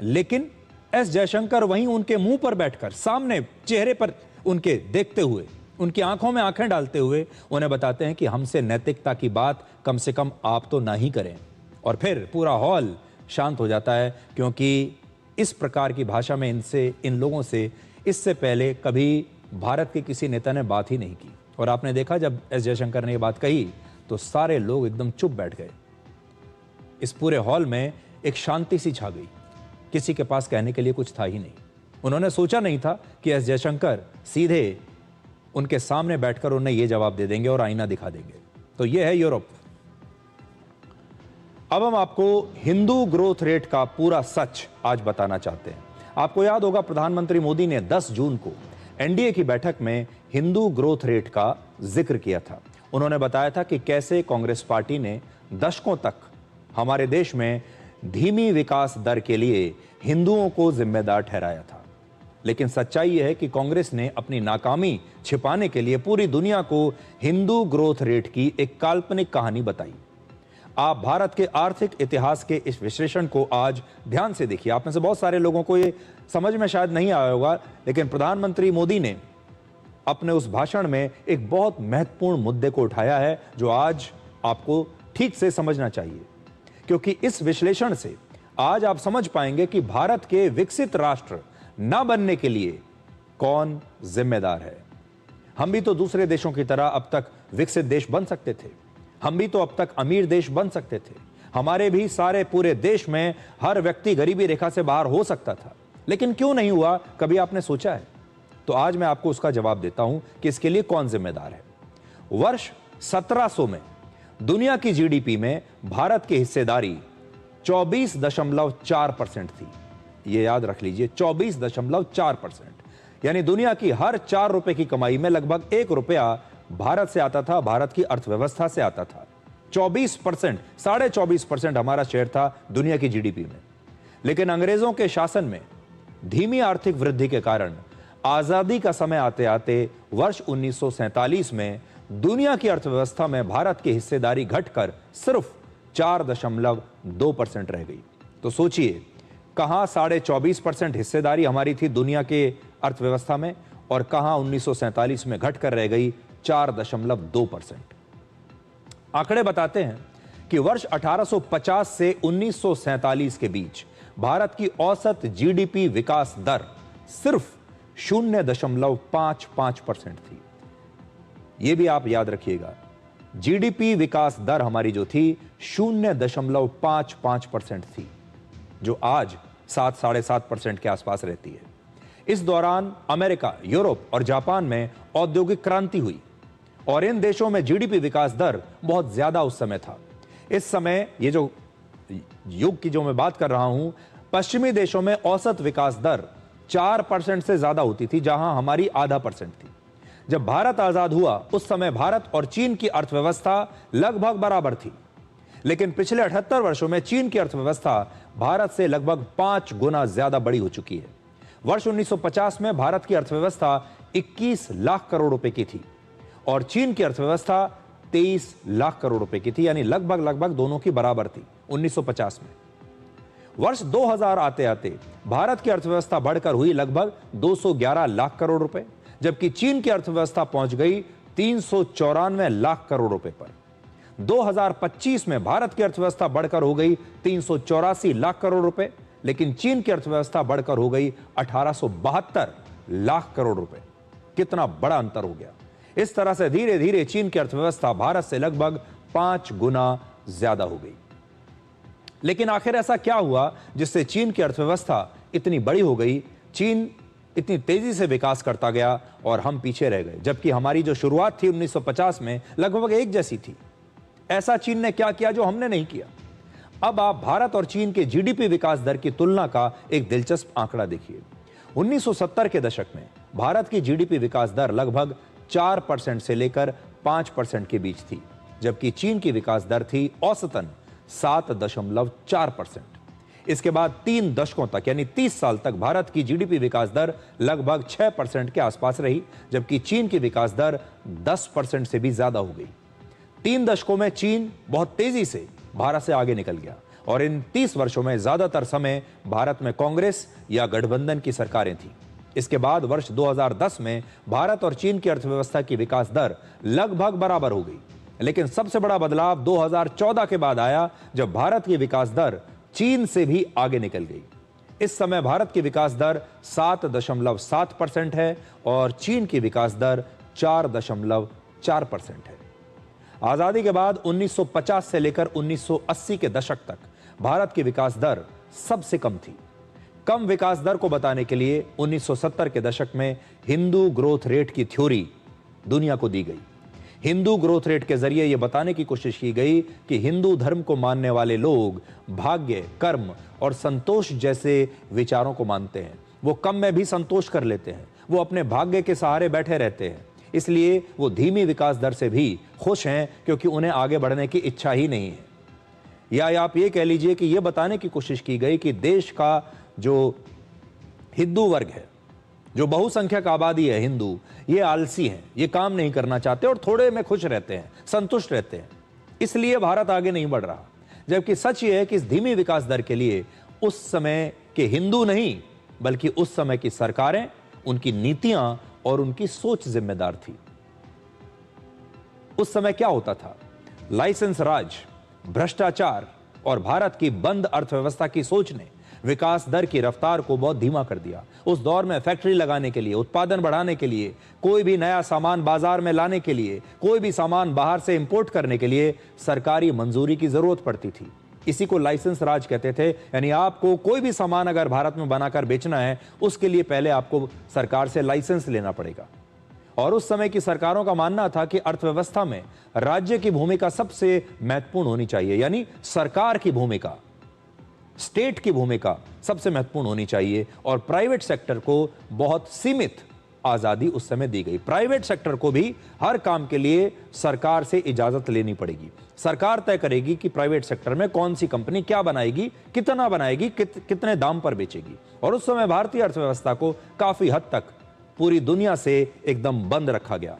लेकिन एस जयशंकर वहीं उनके मुंह पर बैठकर, सामने चेहरे पर उनके देखते हुए, उनकी आंखों में आंखें डालते हुए उन्हें बताते हैं कि हमसे नैतिकता की बात कम से कम आप तो ना ही करें। और फिर पूरा हॉल शांत हो जाता है, क्योंकि इस प्रकार की भाषा में इन लोगों से इससे पहले कभी भारत के किसी नेता ने बात ही नहीं की। और आपने देखा जब एस जयशंकर ने ये बात कही तो सारे लोग एकदम चुप बैठ गए। इस पूरे हॉल में एक शांति सी छा गई, किसी के पास कहने के लिए कुछ था ही नहीं। उन्होंने सोचा नहीं था कि एस जयशंकर सीधे उनके सामने बैठकर उन्हें यह जवाब दे देंगे और आईना दिखा देंगे। तो यह है यूरोप। अब हम आपको हिंदू ग्रोथ रेट का पूरा सच आज बताना चाहते हैं। आपको याद होगा, प्रधानमंत्री मोदी ने 10 जून को एनडीए की बैठक में हिंदू ग्रोथ रेट का जिक्र किया था। उन्होंने बताया था कि कैसे कांग्रेस पार्टी ने दशकों तक हमारे देश में धीमी विकास दर के लिए हिंदुओं को जिम्मेदार ठहराया था। लेकिन सच्चाई यह है कि कांग्रेस ने अपनी नाकामी छिपाने के लिए पूरी दुनिया को हिंदू ग्रोथ रेट की एक काल्पनिक कहानी बताई। आप भारत के आर्थिक इतिहास के इस विश्लेषण को आज ध्यान से देखिए। आप में से बहुत सारे लोगों को ये समझ में शायद नहीं आया होगा, लेकिन प्रधानमंत्री मोदी ने अपने उस भाषण में एक बहुत महत्वपूर्ण मुद्दे को उठाया है जो आज आपको ठीक से समझना चाहिए, क्योंकि इस विश्लेषण से आज आप समझ पाएंगे कि भारत के विकसित राष्ट्र न बनने के लिए कौन जिम्मेदार है। हम भी तो दूसरे देशों की तरह अब तक विकसित देश बन सकते थे, हम भी तो अब तक अमीर देश बन सकते थे, हमारे भी सारे पूरे देश में हर व्यक्ति गरीबी रेखा से बाहर हो सकता था। लेकिन क्यों नहीं हुआ, कभी आपने सोचा है? तो आज मैं आपको उसका जवाब देता हूं कि इसके लिए कौन जिम्मेदार है। वर्ष 1700 में दुनिया की जीडीपी में भारत की हिस्सेदारी 24.4% थी। यह याद रख लीजिए, 24.4%। यानी दुनिया की हर 4 रुपए की कमाई में लगभग 1 रुपया भारत से आता था, भारत की अर्थव्यवस्था से आता था। 24%, 24.5% हमारा शेयर था दुनिया की जीडीपी में। लेकिन अंग्रेजों के शासन में धीमी आर्थिक वृद्धि के कारण आजादी का समय आते आते वर्ष 1947 में दुनिया की अर्थव्यवस्था में भारत की हिस्सेदारी घटकर सिर्फ 4.2% रह गई। तो सोचिए, कहां 24.5% हिस्सेदारी हमारी थी दुनिया के अर्थव्यवस्था में और कहां 1947 में घटकर रह गई 4.2%। आंकड़े बताते हैं कि वर्ष 1850 से 1947 के बीच भारत की औसत जीडीपी विकास दर सिर्फ 0.55% थी। यह भी आप याद रखिएगा, जीडीपी विकास दर हमारी जो थी 0.55% थी, जो आज 7-7.5% के आसपास रहती है। इस दौरान अमेरिका, यूरोप और जापान में औद्योगिक क्रांति हुई और इन देशों में जीडीपी विकास दर बहुत ज्यादा उस समय था। इस समय ये जो युग की जो मैं बात कर रहा हूं, पश्चिमी देशों में औसत विकास दर 4% से ज्यादा होती थी, जहां हमारी 0.5% थी। जब भारत आजाद हुआ उस समय भारत और चीन की अर्थव्यवस्था लगभग बराबर थी, लेकिन पिछले 78 वर्षों में चीन की अर्थव्यवस्था भारत से लगभग 5 गुना ज्यादा बड़ी हो चुकी है। वर्ष 1950 में भारत की अर्थव्यवस्था 21 लाख करोड़ रुपए की थी और चीन की अर्थव्यवस्था 23 लाख करोड़ रुपए की थी, यानी लगभग दोनों की बराबर थी 1950 में। वर्ष 2000 आते आते भारत की अर्थव्यवस्था बढ़कर हुई लगभग 211 लाख करोड़ रुपए, जबकि चीन की अर्थव्यवस्था पहुंच गई 394 लाख करोड़ रुपए पर। 2025 में भारत की अर्थव्यवस्था बढ़कर हो गई 384 लाख करोड़ रुपए, लेकिन चीन की अर्थव्यवस्था बढ़कर हो गई 1872 लाख करोड़ रुपए। कितना बड़ा अंतर हो गया। इस तरह से धीरे धीरे चीन की अर्थव्यवस्था भारत से लगभग 5 गुना ज्यादा हो गई। लेकिन आखिर ऐसा क्या हुआ जिससे चीन की अर्थव्यवस्था इतनी बड़ी हो गई, चीन इतनी तेजी से विकास करता गया और हम पीछे रह गए, जबकि हमारी जो शुरुआत थी 1950 में लगभग एक जैसी थी। ऐसा चीन ने क्या किया जो हमने नहीं किया? अब आप भारत और चीन के जीडीपी विकास दर की तुलना का एक दिलचस्प आंकड़ा देखिए। 1970 के दशक में भारत की जीडीपी विकास दर लगभग 4% से लेकर 5% के बीच थी, जबकि चीन की विकास दर थी औसतन 7.4%। इसके बाद 3 दशकों तक यानी 30 साल तक भारत की जीडीपी विकास दर लगभग 6% के आसपास रही, जबकि चीन की विकास दर 10% से भी ज्यादा हो गई। 3 दशकों में चीन बहुत तेजी से भारत से आगे निकल गया और इन 30 वर्षों में ज्यादातर समय भारत में कांग्रेस या गठबंधन की सरकारें थीं। इसके बाद वर्ष 2010 में भारत और चीन की अर्थव्यवस्था की विकास दर लगभग बराबर हो गई, लेकिन सबसे बड़ा बदलाव 2014 के बाद आया, जब भारत की विकास दर चीन से भी आगे निकल गई। इस समय भारत की विकास दर 7.7% है और चीन की विकास दर 4.4% है। आजादी के बाद 1950 से लेकर 1980 के दशक तक भारत की विकास दर सबसे कम थी। कम विकास दर को बताने के लिए 1970 के दशक में हिंदू ग्रोथ रेट की थ्योरी दुनिया को दी गई। हिंदू ग्रोथ रेट के जरिए यह बताने की कोशिश की गई कि हिंदू धर्म को मानने वाले लोग भाग्य, कर्म और संतोष जैसे विचारों को मानते हैं। वो कम में भी संतोष कर लेते हैं, वो अपने भाग्य के सहारे बैठे रहते हैं, इसलिए वो धीमी विकास दर से भी खुश हैं, क्योंकि उन्हें आगे बढ़ने की इच्छा ही नहीं है। या आप ये कह लीजिए कि यह बताने की कोशिश की गई कि देश का जो हिंदू वर्ग है, जो बहुसंख्यक आबादी है हिंदू, ये आलसी हैं, ये काम नहीं करना चाहते और थोड़े में खुश रहते हैं, संतुष्ट रहते हैं, इसलिए भारत आगे नहीं बढ़ रहा। जबकि सच ये है कि इस धीमी विकास दर के लिए उस समय के हिंदू नहीं, बल्कि उस समय की सरकारें, उनकी नीतियां और उनकी सोच जिम्मेदार थी। उस समय क्या होता था? लाइसेंस राज, भ्रष्टाचार और भारत की बंद अर्थव्यवस्था की सोच ने विकास दर की रफ्तार को बहुत धीमा कर दिया। उस दौर में फैक्ट्री लगाने के लिए, उत्पादन बढ़ाने के लिए, कोई भी नया सामान बाजार में लाने के लिए, कोई भी सामान बाहर से इंपोर्ट करने के लिए सरकारी मंजूरी की जरूरत पड़ती थी। इसी को लाइसेंस राज कहते थे। यानी आपको कोई भी सामान अगर भारत में बनाकर बेचना है, उसके लिए पहले आपको सरकार से लाइसेंस लेना पड़ेगा। और उस समय की सरकारों का मानना था कि अर्थव्यवस्था में राज्य की भूमिका सबसे महत्वपूर्ण होनी चाहिए, यानी सरकार की भूमिका, स्टेट की भूमिका सबसे महत्वपूर्ण होनी चाहिए और प्राइवेट सेक्टर को बहुत सीमित आजादी उस समय दी गई। प्राइवेट सेक्टर को भी हर काम के लिए सरकार से इजाजत लेनी पड़ेगी। सरकार तय करेगी कि प्राइवेट सेक्टर में कौन सी कंपनी क्या बनाएगी, कितना बनाएगी, कितने दाम पर बेचेगी। और उस समय भारतीय अर्थव्यवस्था को काफी हद तक पूरी दुनिया से एकदम बंद रखा गया।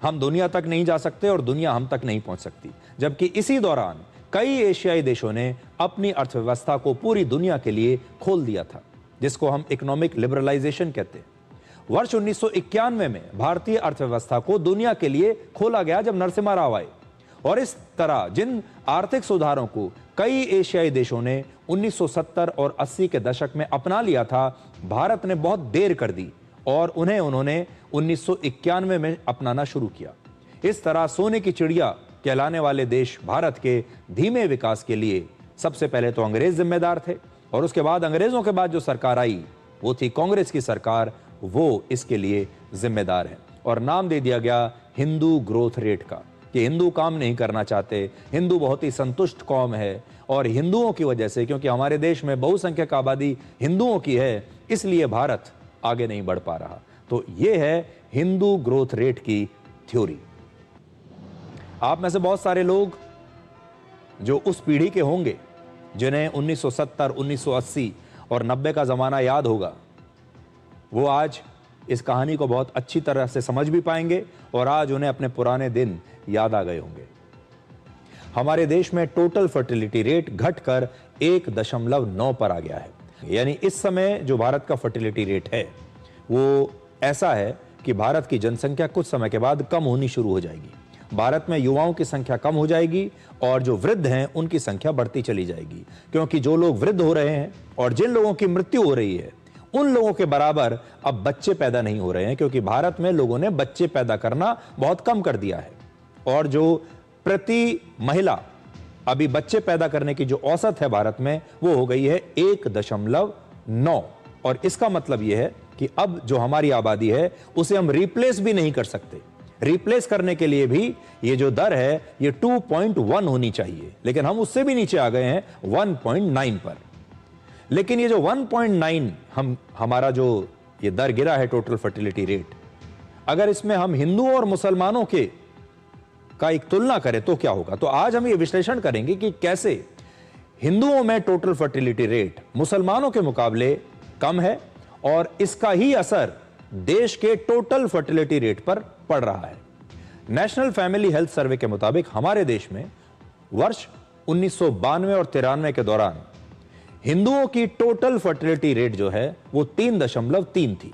हम दुनिया तक नहीं जा सकते और दुनिया हम तक नहीं पहुंच सकती। जबकि इसी दौरान कई एशियाई देशों ने अपनी अर्थव्यवस्था को पूरी दुनिया के लिए खोल दिया था, जिसको हम इकोनॉमिक लिबरलाइजेशन कहते हैं। वर्ष 1991 में भारतीय अर्थव्यवस्था को दुनिया के लिए खोला गया जब नरसिम्हा राव आए, और इस तरह जिन आर्थिक सुधारों को कई एशियाई देशों ने 1970 और 80 के दशक में अपना लिया था, भारत ने बहुत देर कर दी और उन्होंने 1991 में अपनाना शुरू किया। इस तरह सोने की चिड़िया कहलाने वाले देश भारत के धीमे विकास के लिए सबसे पहले तो अंग्रेज जिम्मेदार थे, और उसके बाद अंग्रेजों के बाद जो सरकार आई वो थी कांग्रेस की सरकार, वो इसके लिए जिम्मेदार है। और नाम दे दिया गया हिंदू ग्रोथ रेट का, कि हिंदू काम नहीं करना चाहते, हिंदू बहुत ही संतुष्ट कौम है, और हिंदुओं की वजह से, क्योंकि हमारे देश में बहुसंख्यक आबादी हिंदुओं की है, इसलिए भारत आगे नहीं बढ़ पा रहा। तो ये है हिंदू ग्रोथ रेट की थ्योरी। आप में से बहुत सारे लोग जो उस पीढ़ी के होंगे जिन्हें 1970, 1980 और 90 का जमाना याद होगा, वो आज इस कहानी को बहुत अच्छी तरह से समझ भी पाएंगे और आज उन्हें अपने पुराने दिन याद आ गए होंगे। हमारे देश में टोटल फर्टिलिटी रेट घटकर 1.9 पर आ गया है। यानी इस समय जो भारत का फर्टिलिटी रेट है वो ऐसा है कि भारत की जनसंख्या कुछ समय के बाद कम होनी शुरू हो जाएगी। भारत में युवाओं की संख्या कम हो जाएगी और जो वृद्ध हैं उनकी संख्या बढ़ती चली जाएगी, क्योंकि जो लोग वृद्ध हो रहे हैं और जिन लोगों की मृत्यु हो रही है उन लोगों के बराबर अब बच्चे पैदा नहीं हो रहे हैं, क्योंकि भारत में लोगों ने बच्चे पैदा करना बहुत कम कर दिया है। और जो प्रति महिला अभी बच्चे पैदा करने की जो औसत है भारत में वो हो गई है 1.9, और इसका मतलब यह है कि अब जो हमारी आबादी है उसे हम रिप्लेस भी नहीं कर सकते। रिप्लेस करने के लिए भी ये जो दर है ये 2.1 होनी चाहिए, लेकिन हम उससे भी नीचे आ गए हैं 1.9 पर। लेकिन ये जो 1.9 हमारा जो ये दर गिरा है टोटल फर्टिलिटी रेट, अगर इसमें हम हिंदुओं और मुसलमानों के का एक तुलना करें तो क्या होगा। तो आज हम ये विश्लेषण करेंगे कि कैसे हिंदुओं में टोटल फर्टिलिटी रेट मुसलमानों के मुकाबले कम है और इसका ही असर देश के टोटल फर्टिलिटी रेट पर पड़ रहा है। नेशनल फैमिली हेल्थ सर्वे के मुताबिक हमारे देश में वर्ष 1992 और 93 के दौरान हिंदुओं की टोटल फर्टिलिटी रेट जो है वो 3.3 थी,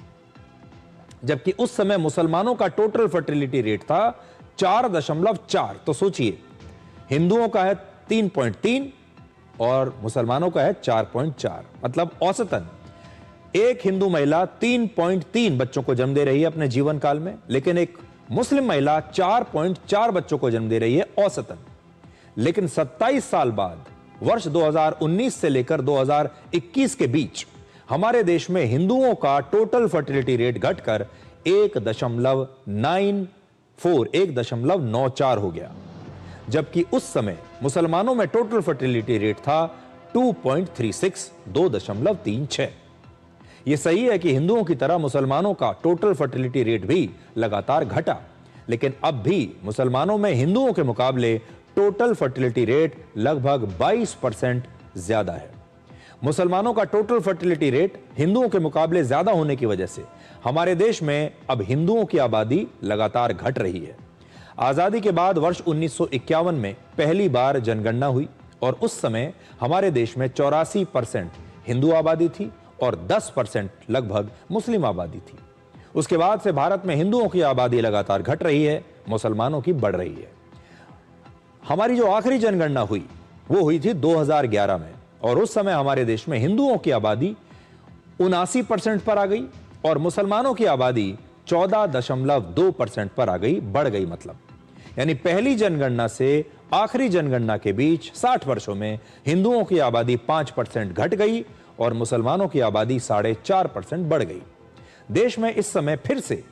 जबकि उस समय मुसलमानों का टोटल फर्टिलिटी रेट था 4.4। तो सोचिए, हिंदुओं का है 3.3 और मुसलमानों का है 4.4, मतलब औसतन एक हिंदू महिला 3.3 बच्चों को जन्म दे रही है अपने जीवन काल में, लेकिन एक मुस्लिम महिला 4.4 बच्चों को जन्म दे रही है औसतन। लेकिन 27 साल बाद वर्ष 2019 से लेकर 2021 के बीच हमारे देश में हिंदुओं का टोटल फर्टिलिटी रेट घटकर 1.94 हो गया, जबकि उस समय मुसलमानों में टोटल फर्टिलिटी रेट था 2.36, 2.36। यह सही है कि हिंदुओं की तरह मुसलमानों का टोटल फर्टिलिटी रेट भी लगातार घटा, लेकिन अब भी मुसलमानों में हिंदुओं के मुकाबले टोटल फर्टिलिटी रेट लगभग 22% ज्यादा है। मुसलमानों का टोटल फर्टिलिटी रेट हिंदुओं के मुकाबले ज्यादा होने की वजह से हमारे देश में अब हिंदुओं की आबादी लगातार घट रही है। आजादी के बाद वर्ष 1951 में पहली बार जनगणना हुई और उस समय हमारे देश में 84% हिंदू आबादी थी और 10% लगभग मुस्लिम आबादी थी। उसके बाद से भारत में हिंदुओं की आबादी लगातार घट रही है, मुसलमानों की बढ़ रही है। हमारी जो आखिरी जनगणना हुई वो हुई थी 2011 में और उस समय हमारे देश में हिंदुओं की आबादी 79% पर आ गई और मुसलमानों की आबादी 14.2% पर आ गई, बढ़ गई। मतलब यानी पहली जनगणना से आखिरी जनगणना के बीच 60 वर्षों में हिंदुओं की आबादी 5% घट गई और मुसलमानों की आबादी 4.5% बढ़ गई। देश में इस समय फिर से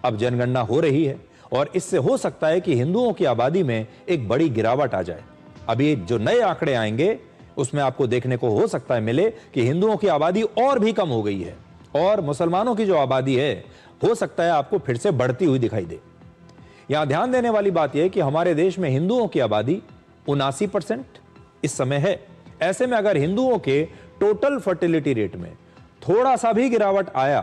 अब जनगणना हो रही है और इससे हो सकता है कि हिंदुओं की आबादी में एक बड़ी गिरावट आ जाए। अभी जो नए आंकड़े आएंगे उसमें आपको देखने को हो सकता है मिले कि हिंदुओं की आबादी और भी कम हो गई है और मुसलमानों की जो आबादी है हो सकता है आपको फिर से बढ़ती हुई दिखाई दे। यहां ध्यान देने वाली बात यह कि हमारे देश में हिंदुओं की आबादी 79% इस समय है। ऐसे में अगर हिंदुओं के टोटल फर्टिलिटी रेट में थोड़ा सा भी गिरावट आया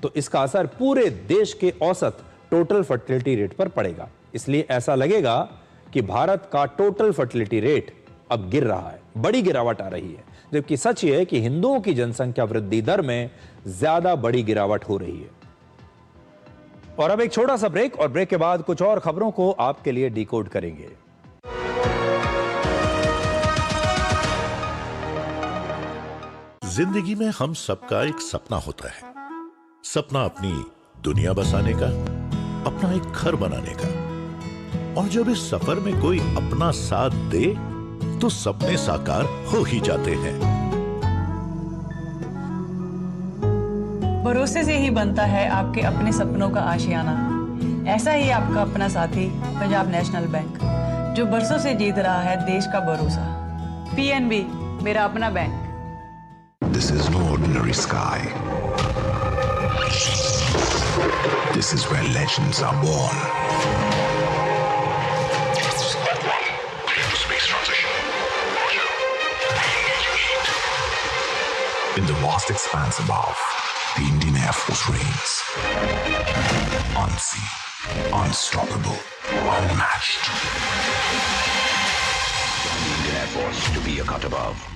तो इसका असर पूरे देश के औसत टोटल फर्टिलिटी रेट पर पड़ेगा। इसलिए ऐसा लगेगा कि भारत का टोटल फर्टिलिटी रेट अब गिर रहा है, बड़ी गिरावट आ रही है, जबकि सच ये है कि हिंदुओं की जनसंख्या वृद्धि दर में ज्यादा बड़ी गिरावट हो रही है। और अब एक छोटा सा ब्रेक, और ब्रेक के बाद कुछ और खबरों को आपके लिए डिकोड करेंगे। जिंदगी में हम सबका एक सपना होता है। सपना अपनी दुनिया बसाने का, अपना एक घर बनाने का। और जब इस सफर में कोई अपना साथ दे तो सपने साकार हो ही जाते हैं। भरोसे से ही बनता है आपके अपने सपनों का आशियाना। ऐसा ही आपका अपना साथी पंजाब नेशनल बैंक, जो बरसों से जीत रहा है देश का भरोसा। PNB, मेरा अपना bank. This is no ordinary sky. This is where legends are born. Space transition. In the vast expanse above, the Indian Air Force reigns. Unseen, unstoppable, unmatched. The Indian Air Force to be a cut above.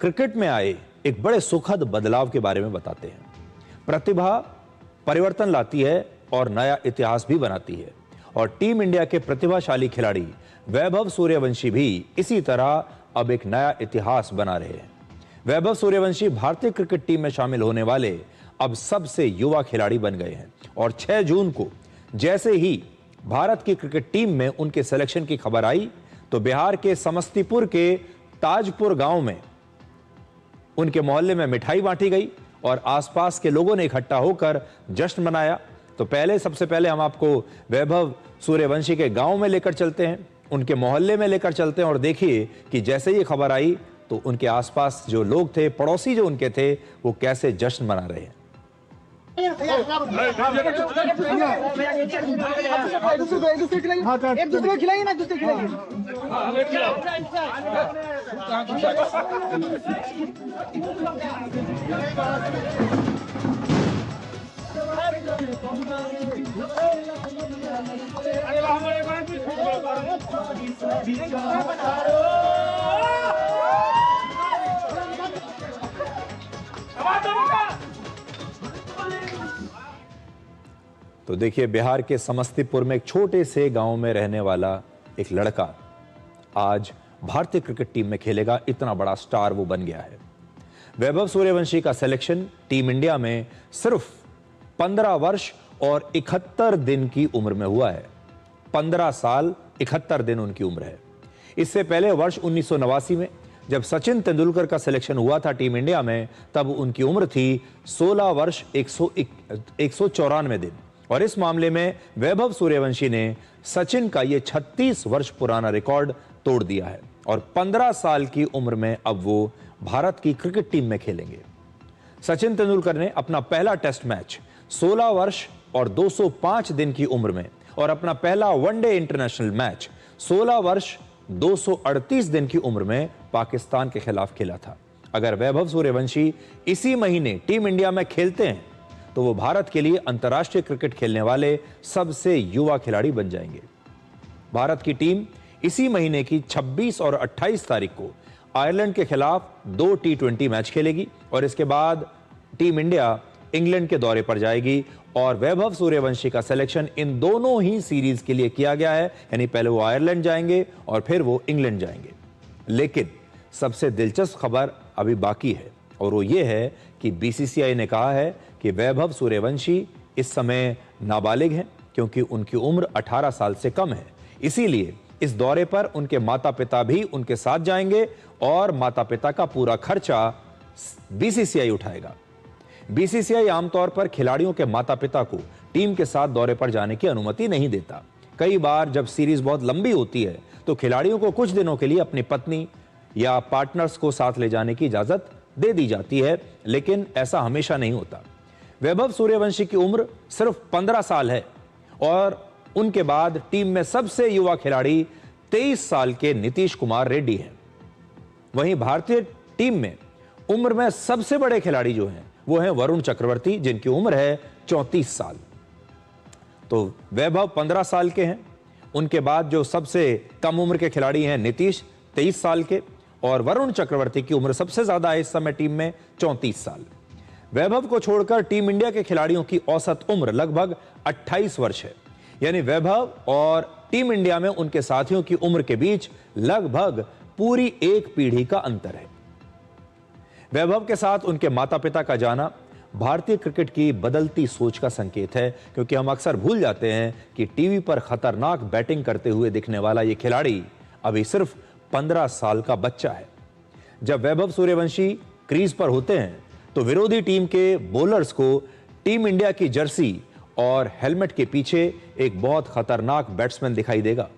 Cricket में आए एक बड़े सुखद बदलाव के बारे में बताते हैं। प्रतिभा परिवर्तन लाती है और नया इतिहास भी बनाती है, और टीम इंडिया के प्रतिभाशाली खिलाड़ी वैभव सूर्यवंशी भी इसी तरह अब एक नया इतिहास बना रहे हैं। वैभव सूर्यवंशी भारतीय क्रिकेट टीम में शामिल होने वाले अब सबसे युवा खिलाड़ी बन गए हैं, और 6 जून को जैसे ही भारत की क्रिकेट टीम में उनके सिलेक्शन की खबर आई तो बिहार के समस्तीपुर के ताजपुर गांव में उनके मोहल्ले में मिठाई बांटी गई और आसपास के लोगों ने इकट्ठा होकर जश्न मनाया। तो सबसे पहले हम आपको वैभव सूर्यवंशी के गांव में लेकर चलते हैं, उनके मोहल्ले में लेकर चलते हैं, और देखिए कि जैसे ही खबर आई तो उनके आसपास जो लोग थे, पड़ोसी जो उनके थे, वो कैसे जश्न मना रहे हैं। तो देखिए, बिहार के समस्तीपुर में एक छोटे से गांव में रहने वाला एक लड़का आज भारतीय क्रिकेट टीम में खेलेगा, इतना बड़ा स्टार वो बन गया है। वैभव सूर्यवंशी का सिलेक्शन टीम इंडिया में सिर्फ 15 वर्ष और 71 दिन की उम्र में हुआ है। 15 साल 71 दिन उनकी उम्र है। इससे पहले वर्ष 1989 में जब सचिन तेंदुलकर का सिलेक्शन हुआ था टीम इंडिया में, तब उनकी उम्र थी 16 वर्ष 194 दिन, और इस मामले में वैभव सूर्यवंशी ने सचिन का ये 36 वर्ष पुराना रिकॉर्ड तोड़ दिया है, और 15 साल की उम्र में अब वो भारत की क्रिकेट टीम में खेलेंगे। सचिन तेंदुलकर ने अपना पहला टेस्ट मैच 16 वर्ष और 205 दिन की उम्र में, और अपना पहला वनडे इंटरनेशनल मैच 16 वर्ष 238 दिन की उम्र में पाकिस्तान के खिलाफ खेला था। अगर वैभव सूर्यवंशी इसी महीने टीम इंडिया में खेलते हैं तो वो भारत के लिए अंतर्राष्ट्रीय क्रिकेट खेलने वाले सबसे युवा खिलाड़ी बन जाएंगे। भारत की टीम इसी महीने की 26 और 28 तारीख को आयरलैंड के खिलाफ 2 T20 मैच खेलेगी, और इसके बाद टीम इंडिया इंग्लैंड के दौरे पर जाएगी, और वैभव सूर्यवंशी का सिलेक्शन इन दोनों ही सीरीज के लिए किया गया है, यानी पहले वो आयरलैंड जाएंगे और फिर वो इंग्लैंड जाएंगे। लेकिन सबसे दिलचस्प खबर अभी बाकी है, और वो ये है कि BCCI ने कहा है कि वैभव सूर्यवंशी इस समय नाबालिग हैं, क्योंकि उनकी उम्र 18 साल से कम है। इसीलिए इस दौरे पर उनके माता पिता भी उनके साथ जाएंगे, और माता पिता का पूरा खर्चा BCCI उठाएगा। BCCI आमतौर पर खिलाड़ियों के माता पिता को टीम के साथ दौरे पर जाने की अनुमति नहीं देता। कई बार जब सीरीज बहुत लंबी होती है तो खिलाड़ियों को कुछ दिनों के लिए अपनी पत्नी या पार्टनर्स को साथ ले जाने की इजाजत दे दी जाती है, लेकिन ऐसा हमेशा नहीं होता। वैभव सूर्यवंशी की उम्र सिर्फ 15 साल है, और उनके बाद टीम में सबसे युवा खिलाड़ी 23 साल के नीतीश कुमार रेड्डी हैं। वहीं भारतीय टीम में उम्र में सबसे बड़े खिलाड़ी जो हैं वो हैं वरुण चक्रवर्ती, जिनकी उम्र है 34 साल। तो वैभव 15 साल के हैं। उनके बाद जो सबसे कम उम्र के खिलाड़ी हैं नीतीश 23 साल के, और वरुण चक्रवर्ती की उम्र सबसे ज्यादा है इस समय टीम में 34 साल। वैभव को छोड़कर टीम इंडिया के खिलाड़ियों की औसत उम्र लगभग 28 वर्ष है। यानी वैभव और टीम इंडिया में उनके साथियों की उम्र के बीच लगभग पूरी एक पीढ़ी का अंतर है। वैभव के साथ उनके माता पिता का जाना भारतीय क्रिकेट की बदलती सोच का संकेत है, क्योंकि हम अक्सर भूल जाते हैं कि टीवी पर खतरनाक बैटिंग करते हुए दिखने वाला यह खिलाड़ी अभी सिर्फ 15 साल का बच्चा है। जब वैभव सूर्यवंशी क्रीज पर होते हैं तो विरोधी टीम के बॉलर्स को टीम इंडिया की जर्सी और हेलमेट के पीछे एक बहुत खतरनाक बैट्समैन दिखाई देगा,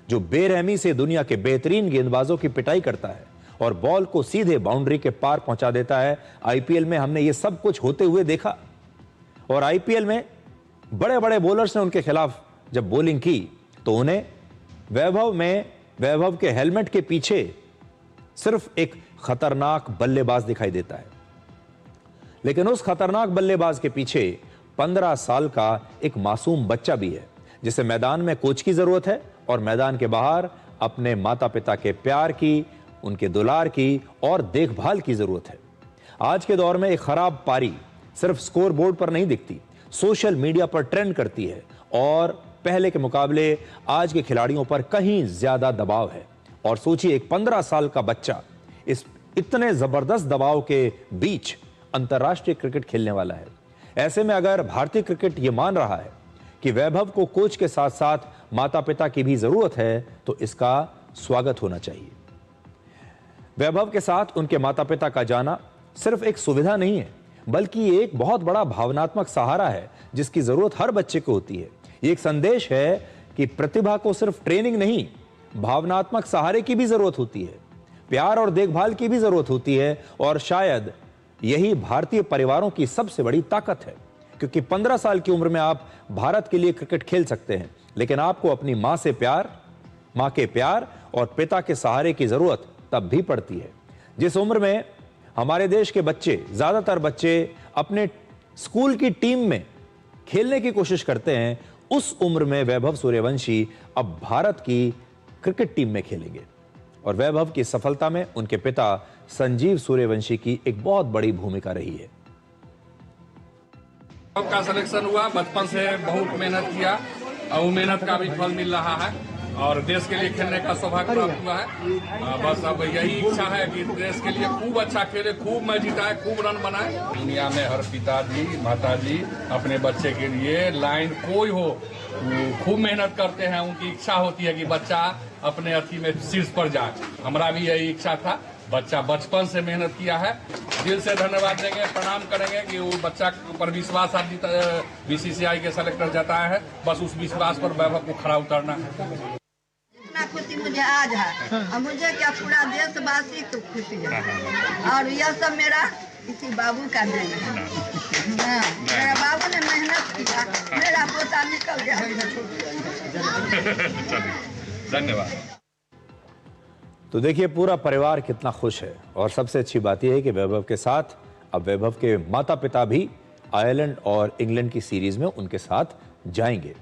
जो बेरहमी से दुनिया के बेहतरीन गेंदबाजों की पिटाई करता है और बॉल को सीधे बाउंड्री के पार पहुंचा देता है। आईपीएल में हमने ये सब कुछ होते हुए देखा, और आईपीएल में बड़े बड़े बॉलर्स ने उनके खिलाफ जब बॉलिंग की तो उन्हें वैभव के हेलमेट के पीछे सिर्फ एक खतरनाक बल्लेबाज दिखाई देता है। लेकिन उस खतरनाक बल्लेबाज के पीछे 15 साल का एक मासूम बच्चा भी है, जिसे मैदान में कोच की जरूरत है और मैदान के बाहर अपने माता पिता के प्यार की, उनके दुलार की और देखभाल की जरूरत है। आज के दौर में एक खराब पारी सिर्फ स्कोर बोर्ड पर नहीं दिखती, सोशल मीडिया पर ट्रेंड करती है, और पहले के मुकाबले आज के खिलाड़ियों पर कहीं ज्यादा दबाव है। और सोचिए, एक 15 साल का बच्चा इस इतने जबरदस्त दबाव के बीच अंतर्राष्ट्रीय क्रिकेट खेलने वाला है। ऐसे में अगर भारतीय क्रिकेट यह मान रहा है कि वैभव को कोच के साथ साथ माता पिता की भी जरूरत है, तो इसका स्वागत होना चाहिए। वैभव के साथ उनके माता पिता का जाना सिर्फ एक सुविधा नहीं है, बल्कि एक बहुत बड़ा भावनात्मक सहारा है जिसकी जरूरत हर बच्चे को होती है। ये एक संदेश है कि प्रतिभा को सिर्फ ट्रेनिंग नहीं, भावनात्मक सहारे की भी जरूरत होती है, प्यार और देखभाल की भी जरूरत होती है। और शायद यही भारतीय परिवारों की सबसे बड़ी ताकत है, क्योंकि 15 साल की उम्र में आप भारत के लिए क्रिकेट खेल सकते हैं, लेकिन आपको अपनी मां के प्यार और पिता के सहारे की जरूरत तब भी पड़ती है। जिस उम्र में हमारे देश के बच्चे, ज्यादातर बच्चे अपने स्कूल की टीम में खेलने की कोशिश करते हैं, उस उम्र में वैभव सूर्यवंशी अब भारत की क्रिकेट टीम में खेलेंगे। और वैभव की सफलता में उनके पिता संजीव सूर्यवंशी की एक बहुत बड़ी भूमिका रही है। का सिलेक्शन हुआ, बचपन से बहुत मेहनत किया और वो मेहनत का भी फल मिल रहा है और देश के लिए खेलने का सौभाग्य प्राप्त हुआ है। बस अब यही इच्छा है कि देश के लिए खूब अच्छा खेले, खूब मैच जिताए, खूब रन बनाए। दुनिया में हर पिताजी माताजी अपने बच्चे के लिए लाइन कोई हो खूब मेहनत करते हैं, उनकी इच्छा होती है कि बच्चा अपने अथी में शीर्ष पर जाए। हमारा भी यही इच्छा था, बच्चा बचपन से मेहनत किया है। दिल से धन्यवाद देंगे, प्रणाम करेंगे कि वो बच्चा पर विश्वास आदि बीसीसीआई के सेलेक्टर जताया है, बस उस विश्वास पर वैभव को खरा उतरना है। इतना खुशी मुझे आज है और मुझे क्या पूरा देशवासी को खुशी है, और यह सब मेरा इसी बाबू का देन है। मेरा बाबू ने मेहनत किया, मेरा पोता निकल गया। धन्यवाद। तो देखिए, पूरा परिवार कितना खुश है, और सबसे अच्छी बात यह है कि वैभव के साथ अब वैभव के माता पिता भी आयरलैंड और इंग्लैंड की सीरीज में उनके साथ जाएंगे।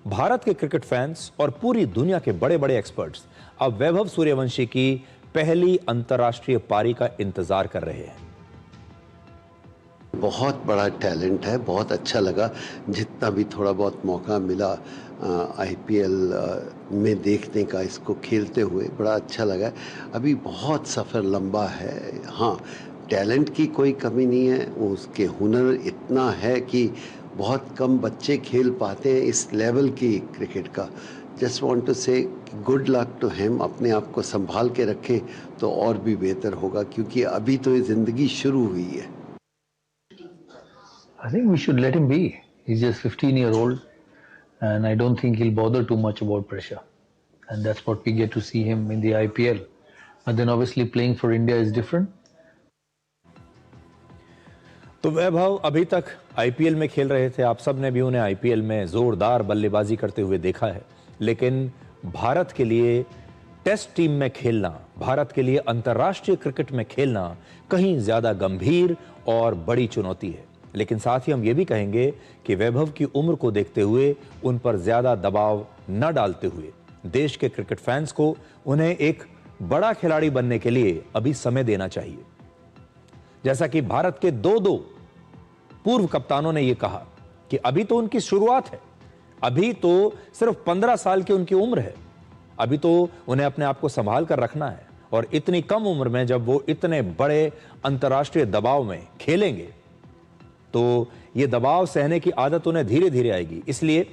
भारत के क्रिकेट फैंस और पूरी दुनिया के बड़े बड़े एक्सपर्ट्स अब वैभव सूर्यवंशी की पहली अंतर्राष्ट्रीय पारी का इंतजार कर रहे हैं। बहुत बड़ा टैलेंट है, बहुत अच्छा लगा जितना भी थोड़ा बहुत मौका मिला आईपीएल में देखने का, इसको खेलते हुए बड़ा अच्छा लगा। अभी बहुत सफ़र लंबा है। हाँ, टैलेंट की कोई कमी नहीं है, उसके हुनर इतना है कि बहुत कम बच्चे खेल पाते हैं इस लेवल की क्रिकेट का। जस्ट वांट टू से गुड लक टू हिम। अपने आप को संभाल के रखें तो और भी बेहतर होगा, क्योंकि अभी तो ये ज़िंदगी शुरू हुई है। I think we should let him be. He's just 15-year-old, and I don't think he'll bother too much about pressure. And that's what we get to see him in the IPL. But then obviously playing for India is different. तो वैभव अभी तक IPL में खेल रहे थे, आप सब ने भी उन्हें आईपीएल में जोरदार बल्लेबाजी करते हुए देखा है, लेकिन भारत के लिए टेस्ट टीम में खेलना, भारत के लिए अंतर्राष्ट्रीय क्रिकेट में खेलना कहीं ज्यादा गंभीर और बड़ी चुनौती है। लेकिन साथ ही हम ये भी कहेंगे कि वैभव की उम्र को देखते हुए उन पर ज्यादा दबाव न डालते हुए देश के क्रिकेट फैंस को उन्हें एक बड़ा खिलाड़ी बनने के लिए अभी समय देना चाहिए। जैसा कि भारत के दो पूर्व कप्तानों ने यह कहा कि अभी तो उनकी शुरुआत है, अभी तो सिर्फ 15 साल की उनकी उम्र है, अभी तो उन्हें अपने आप को संभाल कर रखना है। और इतनी कम उम्र में जब वो इतने बड़े अंतर्राष्ट्रीय दबाव में खेलेंगे तो ये दबाव सहने की आदत उन्हें धीरे धीरे आएगी। इसलिए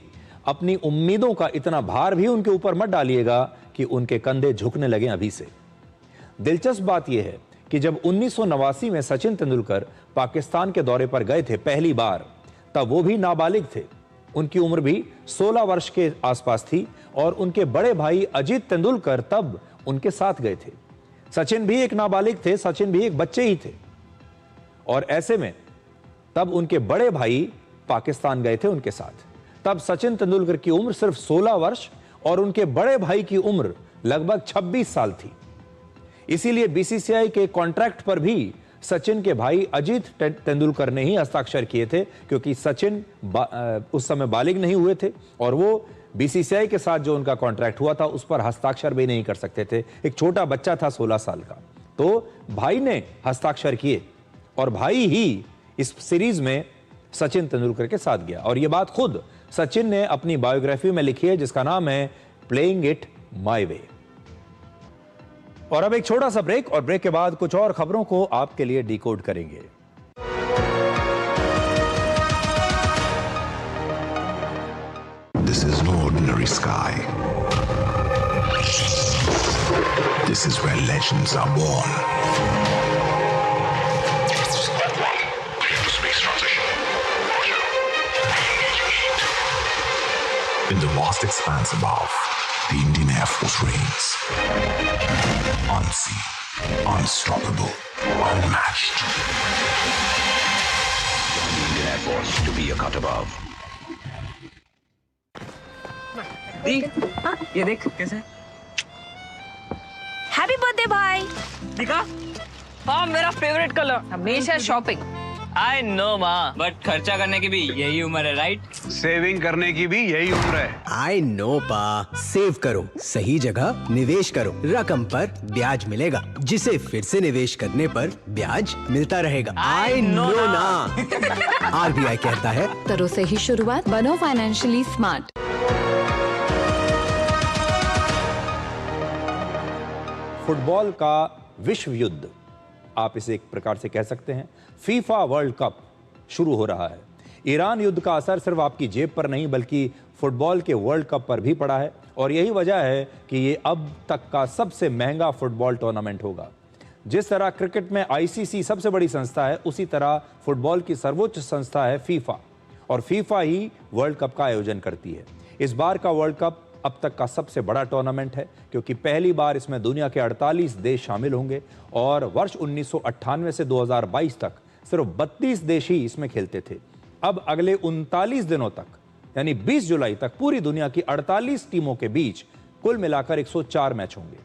अपनी उम्मीदों का इतना भार भी उनके ऊपर मत डालिएगा कि उनके कंधे झुकने लगें अभी से। दिलचस्प बात यह है कि जब 1989 में सचिन तेंदुलकर पाकिस्तान के दौरे पर गए थे पहली बार, तब वो भी नाबालिग थे। उनकी उम्र भी 16 वर्ष के आसपास थी और उनके बड़े भाई अजीत तेंदुलकर तब उनके साथ गए थे। सचिन भी एक नाबालिग थे, सचिन भी एक बच्चे ही थे। और ऐसे में तब उनके बड़े भाई पाकिस्तान गए थे उनके साथ। तब सचिन तेंदुलकर की उम्र सिर्फ 16 वर्ष और उनके बड़े भाई की उम्र लगभग 26 साल थी। इसीलिए बीसीसीआई के कॉन्ट्रैक्ट पर भी सचिन के भाई अजीत तेंदुलकर ने ही हस्ताक्षर किए थे, क्योंकि सचिन उस समय बालिग नहीं हुए थे और वो बीसीसीआई के साथ जो उनका कॉन्ट्रैक्ट हुआ था उस पर हस्ताक्षर भी नहीं कर सकते थे। एक छोटा बच्चा था 16 साल का, तो भाई ने हस्ताक्षर किए और भाई ही इस सीरीज में सचिन तेंदुलकर के साथ गया। और यह बात खुद सचिन ने अपनी बायोग्राफी में लिखी है, जिसका नाम है प्लेइंग इट माई वे। और अब एक छोटा सा ब्रेक, और ब्रेक के बाद कुछ और खबरों को आपके लिए डिकोड करेंगे। This is no ordinary sky. This is where legends are born. Space transition. In the vast expanse above, the Indian Air Force reigns. Unseen, unstoppable, unmatched. The Indian Air Force to be a cut above. ये देख कैसे। Happy birthday भाई। दिखा? हाँ, मेरा favourite colour. हमेशा shopping. I know माँ, but खर्चा करने की भी यही उम्र है, राइट? सेविंग करने की भी यही उम्र है। आई नो पा, सेव करो, सही जगह निवेश करो, रकम पर ब्याज मिलेगा, जिसे फिर से निवेश करने पर ब्याज मिलता रहेगा। आई नो ना। आरबीआई कहता है, करो सही शुरुआत, बनो फाइनेंशियली स्मार्ट। फुटबॉल का विश्व युद्ध, आप इसे एक प्रकार से कह सकते हैं, फीफा वर्ल्ड कप शुरू हो रहा है। ईरान युद्ध का असर सिर्फ आपकी जेब पर नहीं बल्कि फुटबॉल के वर्ल्ड कप पर भी पड़ा है, और यही वजह है कि ये अब तक का सबसे महंगा फुटबॉल टूर्नामेंट होगा। जिस तरह क्रिकेट में आईसीसी सबसे बड़ी संस्था है, उसी तरह फुटबॉल की सर्वोच्च संस्था है फीफा, और फीफा ही वर्ल्ड कप का आयोजन करती है। इस बार का वर्ल्ड कप अब तक का सबसे बड़ा टूर्नामेंट है, क्योंकि पहली बार इसमें दुनिया के 48 देश शामिल होंगे, और वर्ष 1998 से 2022 तक सिर्फ 32 देश ही इसमें खेलते थे। अब अगले 39 दिनों तक, यानी 20 जुलाई तक, पूरी दुनिया की 48 टीमों के बीच कुल मिलाकर 104 मैच होंगे।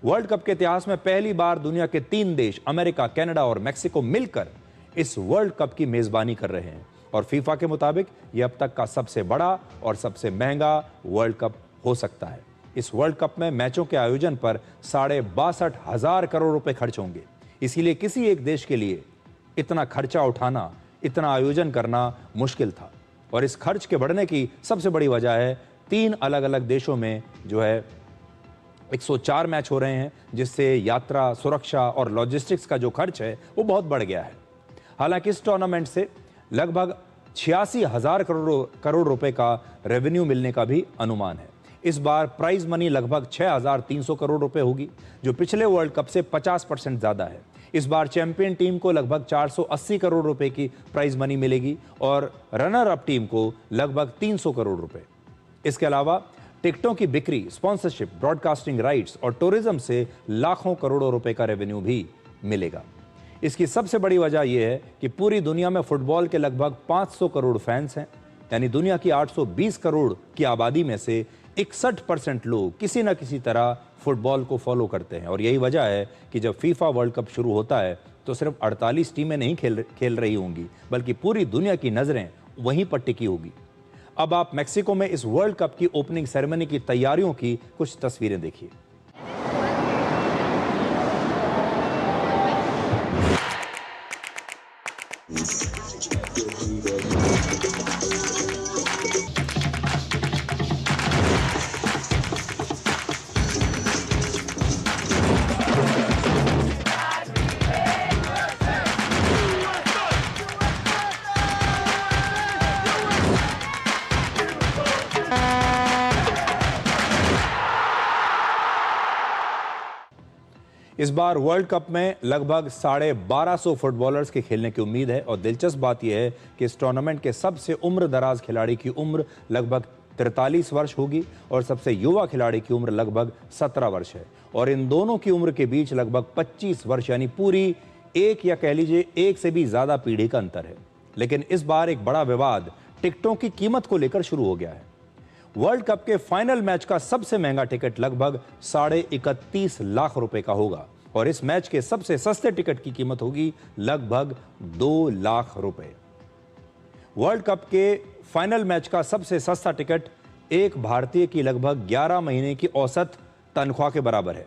वर्ल्ड कप के इतिहास में पहली बार दुनिया के 3 देश, अमेरिका, कनाडा और मेक्सिको, मिलकर इस वर्ल्ड कप की मेजबानी कर रहे हैं, और फीफा के मुताबिक यह अब तक का सबसे बड़ा और सबसे महंगा वर्ल्ड कप हो सकता है। इस वर्ल्ड कप में मैचों के आयोजन पर 62,500 करोड़ रुपए खर्च होंगे। इसीलिए किसी एक देश के लिए इतना खर्चा उठाना, इतना आयोजन करना मुश्किल था, और इस खर्च के बढ़ने की सबसे बड़ी वजह है 3 अलग अलग देशों में जो है 104 मैच हो रहे हैं, जिससे यात्रा, सुरक्षा और लॉजिस्टिक्स का जो खर्च है वो बहुत बढ़ गया है। हालांकि इस टूर्नामेंट से लगभग 86,000 करोड़ रुपए का रेवेन्यू मिलने का भी अनुमान है। इस बार प्राइज मनी लगभग 6,300 करोड़ रुपए होगी, जो पिछले वर्ल्ड कप से 50% ज्यादा है। इस बार चैंपियन टीम को लगभग 480 करोड़ रुपए की प्राइज मनी मिलेगी और रनर अप टीम को लगभग 300 करोड़ रुपए। इसके अलावा टिकटों की बिक्री, स्पॉन्सरशिप, ब्रॉडकास्टिंग राइट्स और टूरिज्म से लाखों करोड़ों रुपए का रेवेन्यू भी मिलेगा। इसकी सबसे बड़ी वजह यह है कि पूरी दुनिया में फुटबॉल के लगभग 500 करोड़ फैंस हैं। यानी दुनिया की 820 करोड़ की आबादी में से 61% लोग किसी न किसी तरह फुटबॉल को फॉलो करते हैं। और यही वजह है कि जब फीफा वर्ल्ड कप शुरू होता है तो सिर्फ 48 टीमें नहीं खेल रही होंगी, बल्कि पूरी दुनिया की नज़रें वहीं पर टिकी होगी। अब आप मेक्सिको में इस वर्ल्ड कप की ओपनिंग सेरेमनी की तैयारियों की कुछ तस्वीरें देखिए। इस बार वर्ल्ड कप में लगभग 1250 फुटबॉलर्स के खेलने की उम्मीद है और दिलचस्प बात यह है कि इस टूर्नामेंट के सबसे उम्र दराज खिलाड़ी की उम्र लगभग 43 वर्ष होगी और सबसे युवा खिलाड़ी की उम्र लगभग 17 वर्ष है। और इन दोनों की उम्र के बीच लगभग 25 वर्ष यानी पूरी एक या कह लीजिए एक से भी ज्यादा पीढ़ी का अंतर है। लेकिन इस बार एक बड़ा विवाद टिकटों की कीमत को लेकर शुरू हो गया है। वर्ल्ड कप के फाइनल मैच का सबसे महंगा टिकट लगभग 31.5 लाख रुपए का होगा और इस मैच के सबसे सस्ते टिकट की कीमत होगी लगभग 2 लाख रुपए। वर्ल्ड कप के फाइनल मैच का सबसे सस्ता टिकट एक भारतीय की लगभग 11 महीने की औसत तनख्वाह के बराबर है।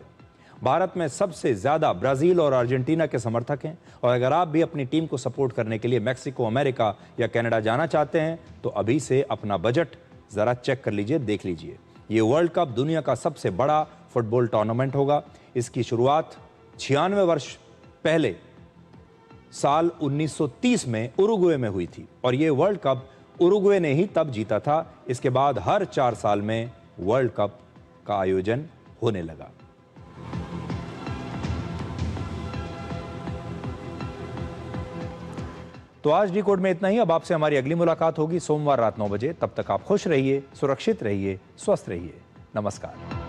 भारत में सबसे ज्यादा ब्राजील और अर्जेंटीना के समर्थक हैं और अगर आप भी अपनी टीम को सपोर्ट करने के लिए मैक्सिको, अमेरिका या कनाडा जाना चाहते हैं तो अभी से अपना बजट जरा चेक कर लीजिए, देख लीजिए। ये वर्ल्ड कप दुनिया का सबसे बड़ा फुटबॉल टूर्नामेंट होगा। इसकी शुरुआत 96 वर्ष पहले साल 1930 में उरुग्वे में हुई थी और ये वर्ल्ड कप उरुग्वे ने ही तब जीता था। इसके बाद हर 4 साल में वर्ल्ड कप का आयोजन होने लगा। तो आज डी कोड में इतना ही। अब आपसे हमारी अगली मुलाकात होगी सोमवार रात 9 बजे। तब तक आप खुश रहिए, सुरक्षित रहिए, स्वस्थ रहिए। नमस्कार।